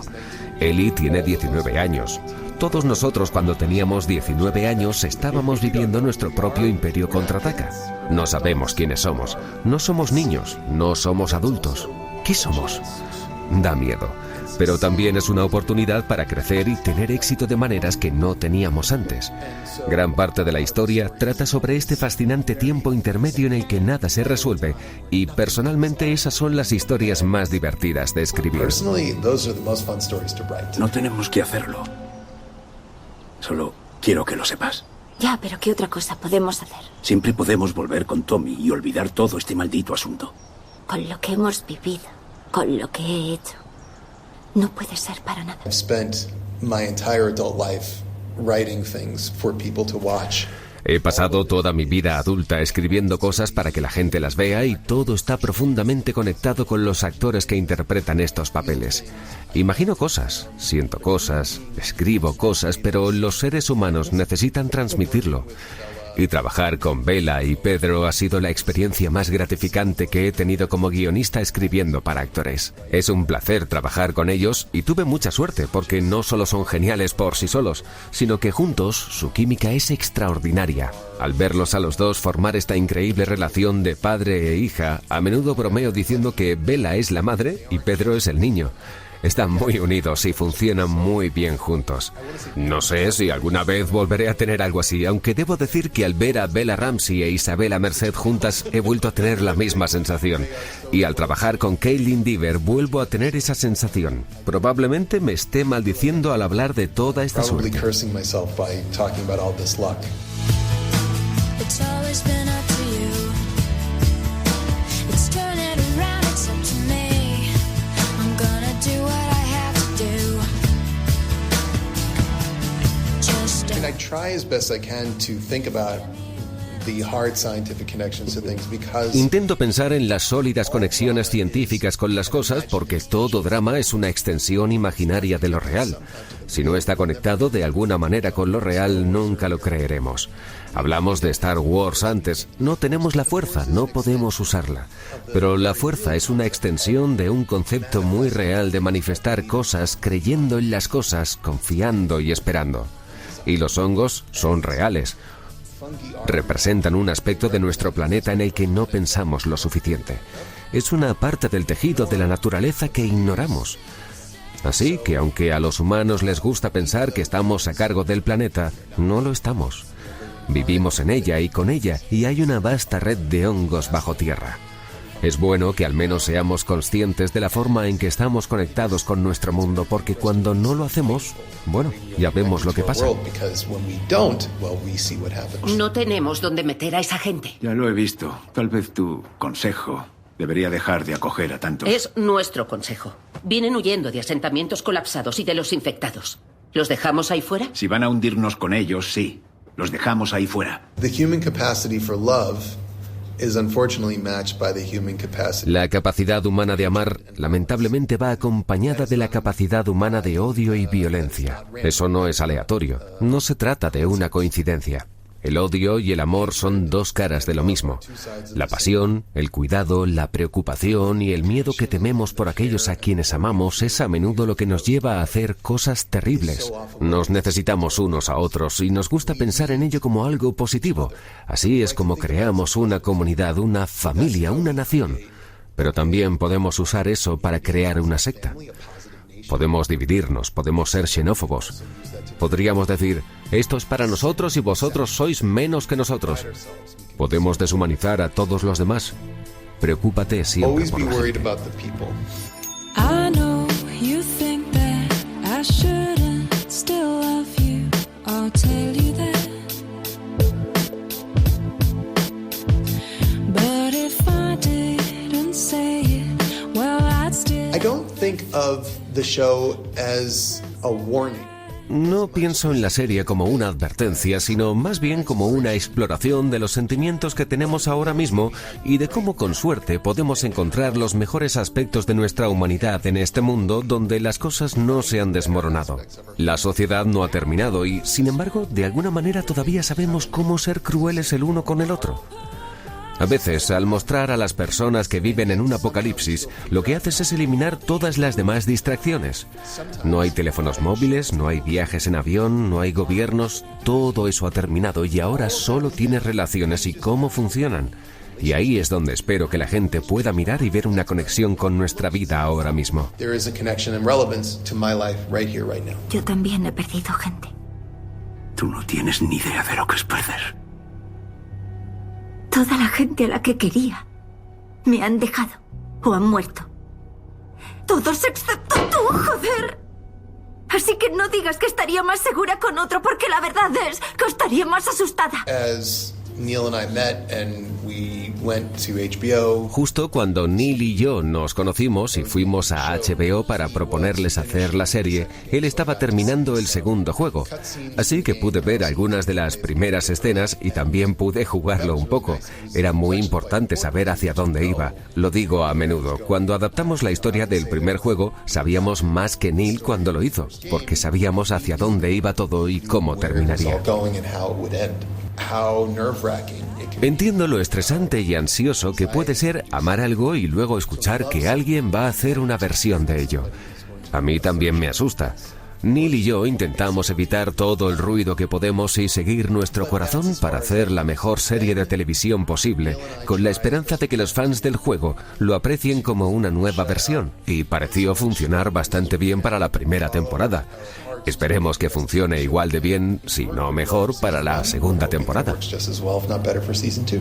Ellie tiene 19 años. Todos nosotros, cuando teníamos 19 años, estábamos viviendo nuestro propio Imperio Contraataca. No sabemos quiénes somos. No somos niños, no somos adultos. ¿Qué somos? Da miedo. Pero también es una oportunidad para crecer y tener éxito de maneras que no teníamos antes. Gran parte de la historia trata sobre este fascinante tiempo intermedio en el que nada se resuelve, y personalmente esas son las historias más divertidas de escribir. No tenemos que hacerlo. Solo quiero que lo sepas. Ya, pero ¿qué otra cosa podemos hacer? Siempre podemos volver con Tommy y olvidar todo este maldito asunto. Con lo que hemos vivido, con lo que he hecho. No puede ser para nada. I've spent my entire adult life writing things for people to watch. He pasado toda mi vida adulta escribiendo cosas para que la gente las vea, y todo está profundamente conectado con los actores que interpretan estos papeles. Imagino cosas, siento cosas, escribo cosas, pero los seres humanos necesitan transmitirlo. Y trabajar con Bella y Pedro ha sido la experiencia más gratificante que he tenido como guionista escribiendo para actores. Es un placer trabajar con ellos y tuve mucha suerte porque no solo son geniales por sí solos, sino que juntos su química es extraordinaria. Al verlos a los dos formar esta increíble relación de padre e hija, a menudo bromeo diciendo que Bella es la madre y Pedro es el niño. Están muy unidos y funcionan muy bien juntos. No sé si alguna vez volveré a tener algo así, aunque debo decir que al ver a Bella Ramsey e Isabella Merced juntas he vuelto a tener la misma sensación. Y al trabajar con Kaitlyn Dever vuelvo a tener esa sensación. Probablemente me esté maldiciendo al hablar de toda esta suerte. I try as best I can to think about the hard scientific connections to things because Intento pensar en las sólidas conexiones científicas con las cosas porque todo drama es una extensión imaginaria de lo real. Si no está conectado de alguna manera con lo real, nunca lo creeremos. Hablamos de Star Wars antes. No tenemos la fuerza, no podemos usarla. Pero la fuerza es una extensión de un concepto muy real de manifestar cosas, creyendo en las cosas, confiando y esperando. Y los hongos son reales. Representan un aspecto de nuestro planeta en el que no pensamos lo suficiente. Es una parte del tejido de la naturaleza que ignoramos. Así que aunque a los humanos les gusta pensar que estamos a cargo del planeta, no lo estamos. Vivimos en ella y con ella, y hay una vasta red de hongos bajo tierra. Es bueno que al menos seamos conscientes de la forma en que estamos conectados con nuestro mundo, porque cuando no lo hacemos, bueno, ya vemos lo que pasa. No tenemos dónde meter a esa gente. Ya lo he visto. Tal vez tu consejo debería dejar de acoger a tantos. Es nuestro consejo. Vienen huyendo de asentamientos colapsados y de los infectados. ¿Los dejamos ahí fuera? Si van a hundirnos con ellos, sí. Los dejamos ahí fuera. La capacidad humana de amar, lamentablemente, va acompañada de la capacidad humana de odio y violencia. Eso no es aleatorio. No se trata de una coincidencia. El odio y el amor son dos caras de lo mismo. La pasión, el cuidado, la preocupación y el miedo que tememos por aquellos a quienes amamos es a menudo lo que nos lleva a hacer cosas terribles. Nos necesitamos unos a otros y nos gusta pensar en ello como algo positivo. Así es como creamos una comunidad, una familia, una nación. Pero también podemos usar eso para crear una secta. Podemos dividirnos, podemos ser xenófobos. Podríamos decir, esto es para nosotros y vosotros sois menos que nosotros. Podemos deshumanizar a todos los demás. Preocúpate siempre por la gente. I know you think that I shouldn't still love you. I'll tell you that. But if I didn't say it, well, I'd still... I don't think of the show as a warning. No pienso en la serie como una advertencia, sino más bien como una exploración de los sentimientos que tenemos ahora mismo y de cómo con suerte podemos encontrar los mejores aspectos de nuestra humanidad en este mundo donde las cosas no se han desmoronado. La sociedad no ha terminado y, sin embargo, de alguna manera todavía sabemos cómo ser crueles el uno con el otro. A veces, al mostrar a las personas que viven en un apocalipsis, lo que haces es eliminar todas las demás distracciones. No hay teléfonos móviles, no hay viajes en avión, no hay gobiernos, todo eso ha terminado y ahora solo tienes relaciones y cómo funcionan. Y ahí es donde espero que la gente pueda mirar y ver una conexión con nuestra vida ahora mismo. Yo también he perdido gente. Tú no tienes ni idea de lo que es perder. Toda la gente a la que quería me han dejado o han muerto. Todos excepto tú, joder. Así que no digas que estaría más segura con otro, porque la verdad es que estaría más asustada. Justo cuando Neil y yo nos conocimos y fuimos a HBO para proponerles hacer la serie, él estaba terminando el segundo juego. Así que pude ver algunas de las primeras escenas y también pude jugarlo un poco. Era muy importante saber hacia dónde iba. Lo digo a menudo. Cuando adaptamos la historia del primer juego, sabíamos más que Neil cuando lo hizo, porque sabíamos hacia dónde iba todo y cómo terminaría. Entiendo lo estresante y ansioso que puede ser amar algo y luego escuchar que alguien va a hacer una versión de ello. A mí también me asusta. Neil y yo intentamos evitar todo el ruido que podemos y seguir nuestro corazón para hacer la mejor serie de televisión posible, con la esperanza de que los fans del juego lo aprecien como una nueva versión, y pareció funcionar bastante bien para la primera temporada. Esperemos que funcione igual de bien, si no mejor, para la segunda temporada.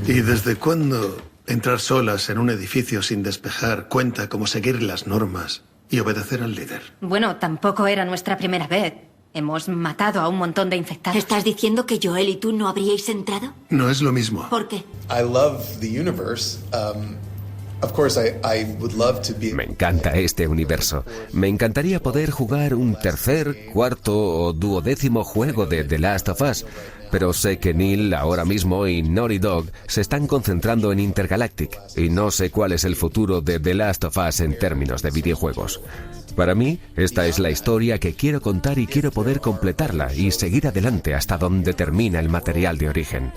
¿Y desde cuándo entrar solas en un edificio sin despejar cuenta como seguir las normas y obedecer al líder? Bueno, tampoco era nuestra primera vez. Hemos matado a un montón de infectados. ¿Estás diciendo que Joel y tú no habríais entrado? No es lo mismo. ¿Por qué? Me encanta este universo. Me encantaría poder jugar un tercer, cuarto o duodécimo juego de The Last of Us, pero sé que Neil ahora mismo y Naughty Dog se están concentrando en Intergalactic y no sé cuál es el futuro de The Last of Us en términos de videojuegos. Para mí, esta es la historia que quiero contar y quiero poder completarla y seguir adelante hasta donde termina el material de origen.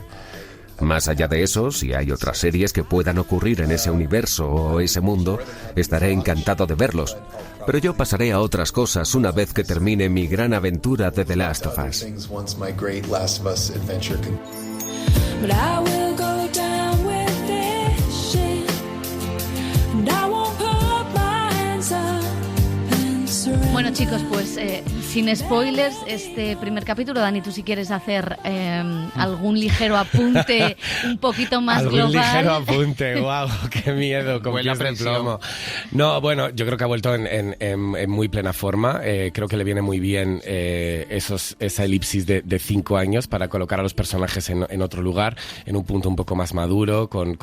Más allá de eso, si hay otras series que puedan ocurrir en ese universo o ese mundo, estaré encantado de verlos. Pero yo pasaré a otras cosas una vez que termine mi gran aventura de The Last of Us. Bueno, chicos, pues Sin spoilers, este primer capítulo, Dani, tú si quieres hacer algún ligero apunte un poquito más global. Algún ligero apunte, guau, qué miedo, con pies de plomo. No, bueno, yo creo que ha vuelto en muy plena forma. Creo que le viene muy bien esa elipsis de 5 años para colocar a los personajes en otro lugar, en un punto un poco más maduro, con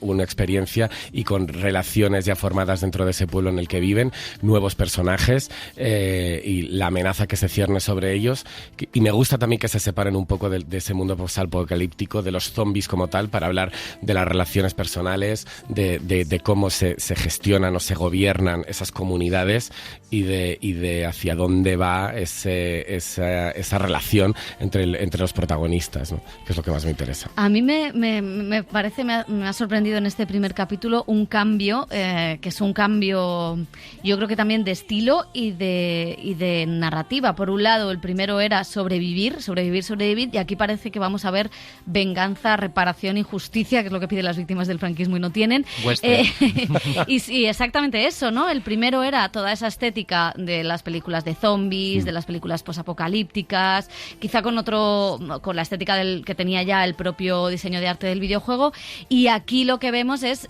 una experiencia y con relaciones ya formadas dentro de ese pueblo en el que viven, nuevos personajes y la amenaza que se cierne sobre ellos. Y me gusta también que se separen un poco de ese mundo post-apocalíptico, de los zombies como tal, para hablar de las relaciones personales, de cómo se gestionan o se gobiernan esas comunidades y de hacia dónde va esa relación entre los protagonistas, ¿no? Que es lo que más me interesa. A mí me parece, me ha sorprendido en este primer capítulo un cambio, que es un cambio, yo creo que también de estilo y de narrativa. Por un lado, el primero era sobrevivir, y aquí parece que vamos a ver venganza, reparación y justicia, que es lo que piden las víctimas del franquismo y no tienen. Y sí, exactamente eso, ¿no? El primero era toda esa estética de las películas de zombies, de las películas posapocalípticas, quizá con la estética que tenía ya el propio diseño de arte del videojuego, y aquí lo que vemos es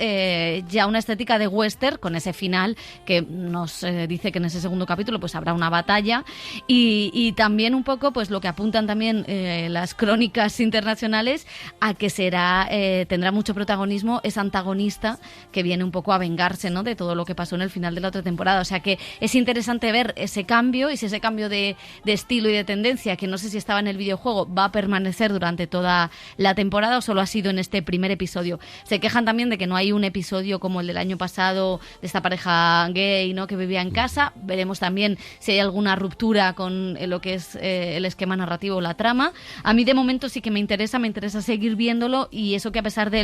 ya una estética de western, con ese final que nos dice que en ese segundo capítulo pues habrá una batalla, y también un poco pues lo que apuntan también las crónicas internacionales a que tendrá mucho protagonismo ese antagonista que viene un poco a vengarse, ¿no?, de todo lo que pasó en el final de la otra temporada. O sea que es interesante ver ese cambio, y si ese cambio de estilo y de tendencia, que no sé si estaba en el videojuego, va a permanecer durante toda la temporada o solo ha sido en este primer episodio. Se quejan también de que no hay un episodio como el del año pasado de esta pareja gay, ¿no?, que vivía en casa. Veremos también si hay alguna ruptura con lo que es el esquema narrativo o la trama. A mí de momento sí que me interesa seguir viéndolo, y eso que a pesar de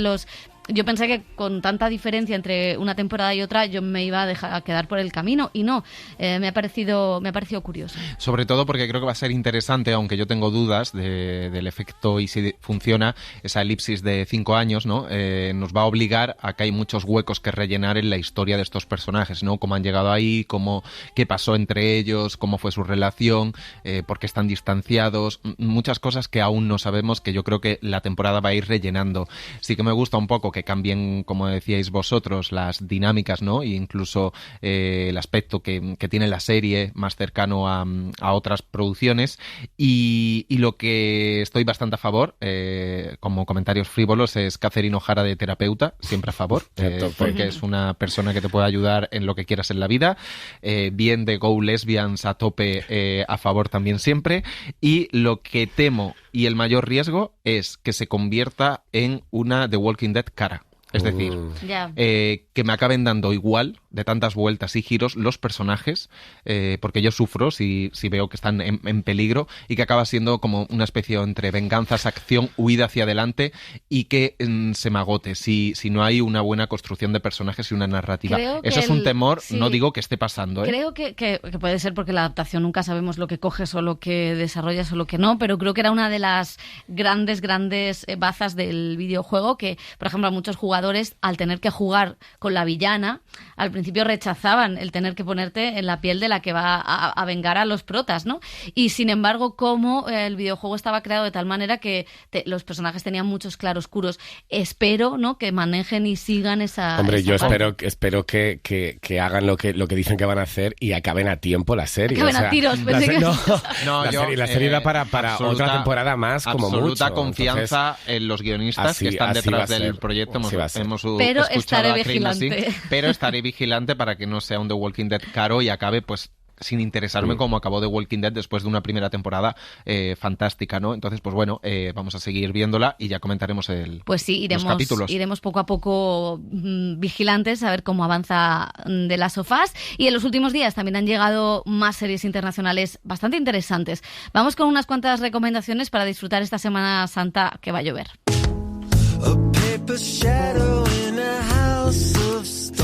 yo pensé que con tanta diferencia entre una temporada y otra yo me iba a quedar por el camino, y no, me ha parecido curioso. Sobre todo porque creo que va a ser interesante, aunque yo tengo dudas del efecto y si funciona, esa elipsis de 5 años, ¿no? Nos va a obligar a que hay muchos huecos que rellenar en la historia de estos personajes, ¿no? Cómo han llegado ahí, qué pasó entre ellos, cómo fue su relación, por qué están distanciados, muchas cosas que aún no sabemos, que yo creo que la temporada va a ir rellenando. Sí que me gusta un poco que cambien, como decíais vosotros, las dinámicas, ¿no? E incluso el aspecto que tiene la serie más cercano a otras producciones, y lo que estoy bastante a favor, como comentarios frívolos, es Catherine O'Hara de terapeuta, siempre a favor, porque es una persona que te puede ayudar en lo que quieras en la vida, bien de Go Lesbians a tope, a favor también siempre, y lo que temo y el mayor riesgo es que se convierta en una The Walking Dead cara. Es decir, que me acaben dando igual, de tantas vueltas y giros, los personajes, porque yo sufro si veo que están en peligro, y que acaba siendo como una especie entre venganzas, acción, huida hacia adelante, y que se me agote si no hay una buena construcción de personajes y una narrativa. Eso es un temor, sí. No digo que esté pasando. Creo que puede ser porque la adaptación nunca sabemos lo que coges o lo que desarrollas o lo que no, pero creo que era una de las grandes bazas del videojuego, que, por ejemplo, a muchos jugadores, al tener que jugar con la villana, al principio rechazaban el tener que ponerte en la piel de la que va a vengar a los protas, ¿no? Y sin embargo, como el videojuego estaba creado de tal manera que los personajes tenían muchos claroscuros. Espero, ¿no?, que manejen y sigan esa... Hombre, yo parte. espero que hagan lo que dicen que van a hacer y acaben a tiempo la serie. Acaben a tiros. La serie da para otra temporada más, como mucho. Absoluta confianza en los guionistas que están detrás del proyecto. Pero estaré vigilante. Pero estaré vigilante para que no sea un The Walking Dead caro y acabe pues sin interesarme como acabó The Walking Dead después de una primera temporada fantástica, ¿no? Entonces, pues bueno, vamos a seguir viéndola y ya comentaremos pues sí, los capítulos. Iremos poco a poco vigilantes a ver cómo avanza The Last of Us. Y en los últimos días también han llegado más series internacionales bastante interesantes. Vamos con unas cuantas recomendaciones para disfrutar esta Semana Santa que va a llover.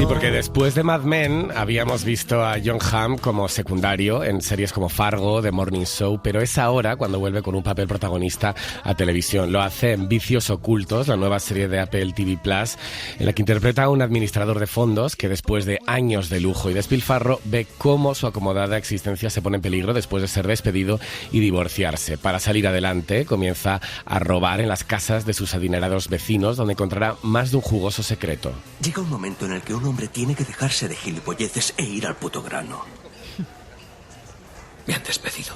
Sí, porque después de Mad Men habíamos visto a Jon Hamm como secundario en series como Fargo, The Morning Show, pero es ahora cuando vuelve con un papel protagonista a televisión. Lo hace en Vicios Ocultos, la nueva serie de Apple TV Plus, en la que interpreta a un administrador de fondos que después de años de lujo y despilfarro ve cómo su acomodada existencia se pone en peligro después de ser despedido y divorciarse. Para salir adelante comienza a robar en las casas de sus adinerados vecinos, donde encontrará más de un jugoso secreto. Llega un momento en el que un hombre tiene que dejarse de gilipolleces e ir al puto grano. Me han despedido.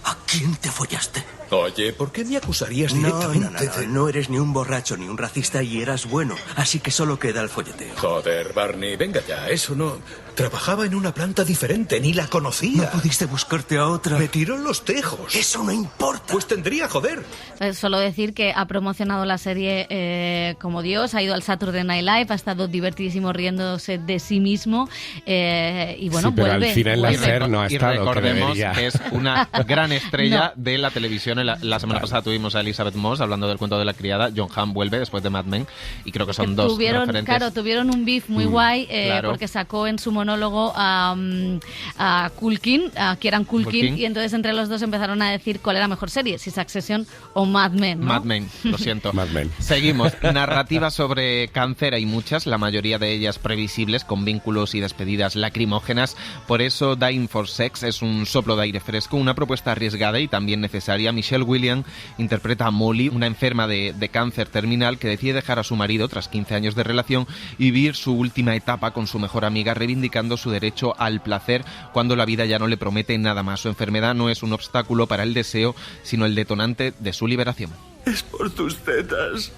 ¿A quién te follaste? Oye, ¿por qué me acusarías directamente? No eres ni un borracho ni un racista y eras bueno, así que solo queda el folleteo. Joder, Barney, venga ya, eso no... Trabajaba en una planta diferente, ni la conocía. ¿No pudiste buscarte a otra? Me tiró los tejos. Eso no importa. Pues tendría, joder. Solo decir que ha promocionado la serie como Dios, ha ido al Saturday Night Live, ha estado divertidísimo riéndose de sí mismo y bueno, sí, pero vuelve. Al final en la SER no ha estado. Y recordemos que es una gran estrella de la televisión. La semana pasada tuvimos a Elizabeth Moss hablando del cuento de la criada. Jon Hamm vuelve después de Mad Men y creo que son dos referentes. Claro, tuvieron un beef muy guay claro. porque sacó en su monólogo a Culkin, a Kieran Culkin, y entonces entre los dos empezaron a decir cuál era mejor serie, si Succession o Mad Men, ¿no? Mad Men, lo siento. Mad Men. Seguimos. Narrativas sobre cáncer hay muchas, la mayoría de ellas previsibles, con vínculos y despedidas lacrimógenas. Por eso Dying for Sex es un soplo de aire fresco, una propuesta arriesgada y también necesaria. Michelle Williams interpreta a Molly, una enferma de cáncer terminal que decide dejar a su marido tras 15 años de relación y vivir su última etapa con su mejor amiga, reivindicando su derecho al placer cuando la vida ya no le promete nada más. Su enfermedad no es un obstáculo para el deseo, sino el detonante de su liberación. Es por tus tetas.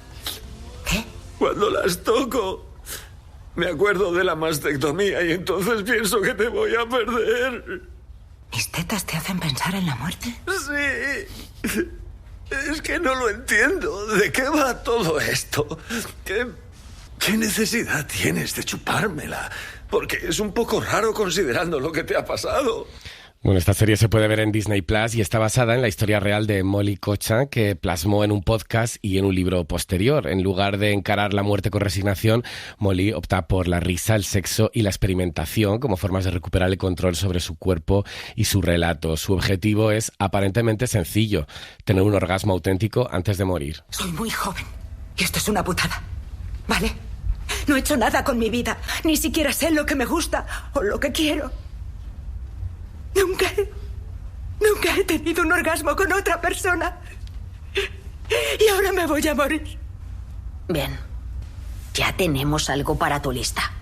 ¿Qué? Cuando las toco, me acuerdo de la mastectomía y entonces pienso que te voy a perder. ¿Mis tetas te hacen pensar en la muerte? Sí. Es que no lo entiendo. ¿De qué va todo esto? ¿Qué necesidad tienes de chupármela? Porque es un poco raro considerando lo que te ha pasado. Bueno, esta serie se puede ver en Disney Plus y está basada en la historia real de Molly Kocha, que plasmó en un podcast y en un libro posterior. En lugar de encarar la muerte con resignación, Molly opta por la risa, el sexo y la experimentación como formas de recuperar el control sobre su cuerpo y su relato. Su objetivo es aparentemente sencillo: tener un orgasmo auténtico antes de morir. Soy muy joven y esto es una putada, ¿vale? No he hecho nada con mi vida, ni siquiera sé lo que me gusta o lo que quiero. Nunca he tenido un orgasmo con otra persona. Y ahora me voy a morir. Bien, ya tenemos algo para tu lista.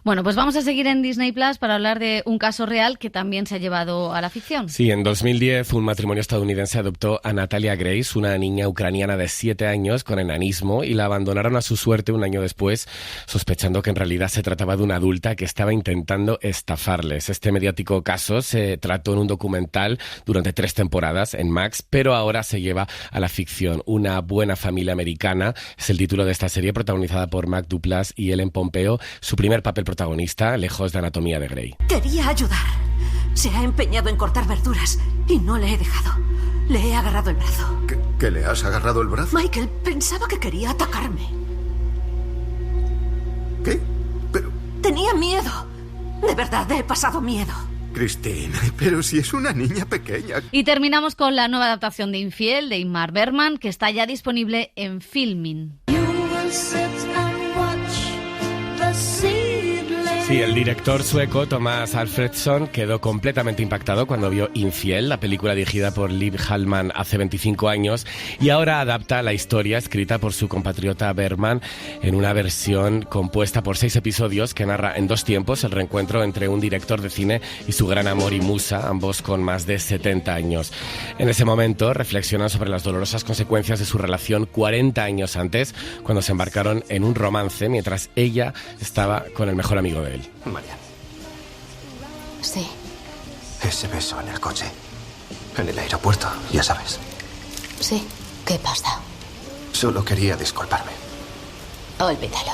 Bueno, pues vamos a seguir en Disney Plus para hablar de un caso real que también se ha llevado a la ficción. Sí, en 2010 un matrimonio estadounidense adoptó a Natalia Grace, una niña ucraniana de 7 años con enanismo, y la abandonaron a su suerte un año después, sospechando que en realidad se trataba de una adulta que estaba intentando estafarles. Este mediático caso se trató en un documental durante 3 temporadas en Max, pero ahora se lleva a la ficción. Una buena familia americana es el título de esta serie, protagonizada por Mark Duplass y Ellen Pompeo, su primer papel protagonista, lejos de Anatomía de Grey. Quería ayudar. Se ha empeñado en cortar verduras y no le he dejado. Le he agarrado el brazo. ¿Qué le has agarrado el brazo? Michael pensaba que quería atacarme. ¿Qué? Pero... Tenía miedo. De verdad, he pasado miedo. Christine, pero si es una niña pequeña. Y terminamos con la nueva adaptación de Infiel, de Ingmar Bergman, que está ya disponible en Filmin. Sí, el director sueco Thomas Alfredsson quedó completamente impactado cuando vio Infiel, la película dirigida por Liv Hallman hace 25 años, y ahora adapta la historia escrita por su compatriota Bergman en una versión compuesta por 6 episodios que narra en 2 tiempos el reencuentro entre un director de cine y su gran amor y musa, ambos con más de 70 años. En ese momento reflexionan sobre las dolorosas consecuencias de su relación 40 años antes, cuando se embarcaron en un romance mientras ella estaba con el mejor amigo de él. Marian. Sí. Ese beso en el coche. En el aeropuerto, ya sabes. Sí. ¿Qué pasa? Solo quería disculparme. Olvídalo.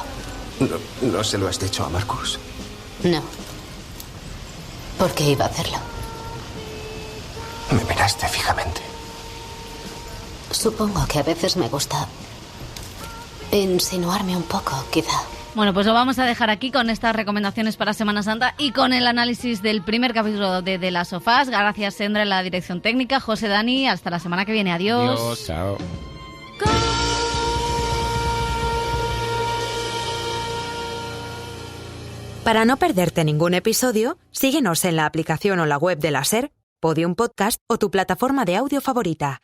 ¿No se lo has dicho a Marcus? No. ¿Por qué iba a hacerlo? Me miraste fijamente. Supongo que a veces me gusta insinuarme un poco, quizá. Bueno, pues lo vamos a dejar aquí con estas recomendaciones para Semana Santa y con el análisis del primer capítulo de The Last of Us. Gracias, Sandra, en la dirección técnica. José, Dani, hasta la semana que viene. Adiós. Adiós, chao. Para no perderte ningún episodio, síguenos en la aplicación o la web de la SER, Podium Podcast o tu plataforma de audio favorita.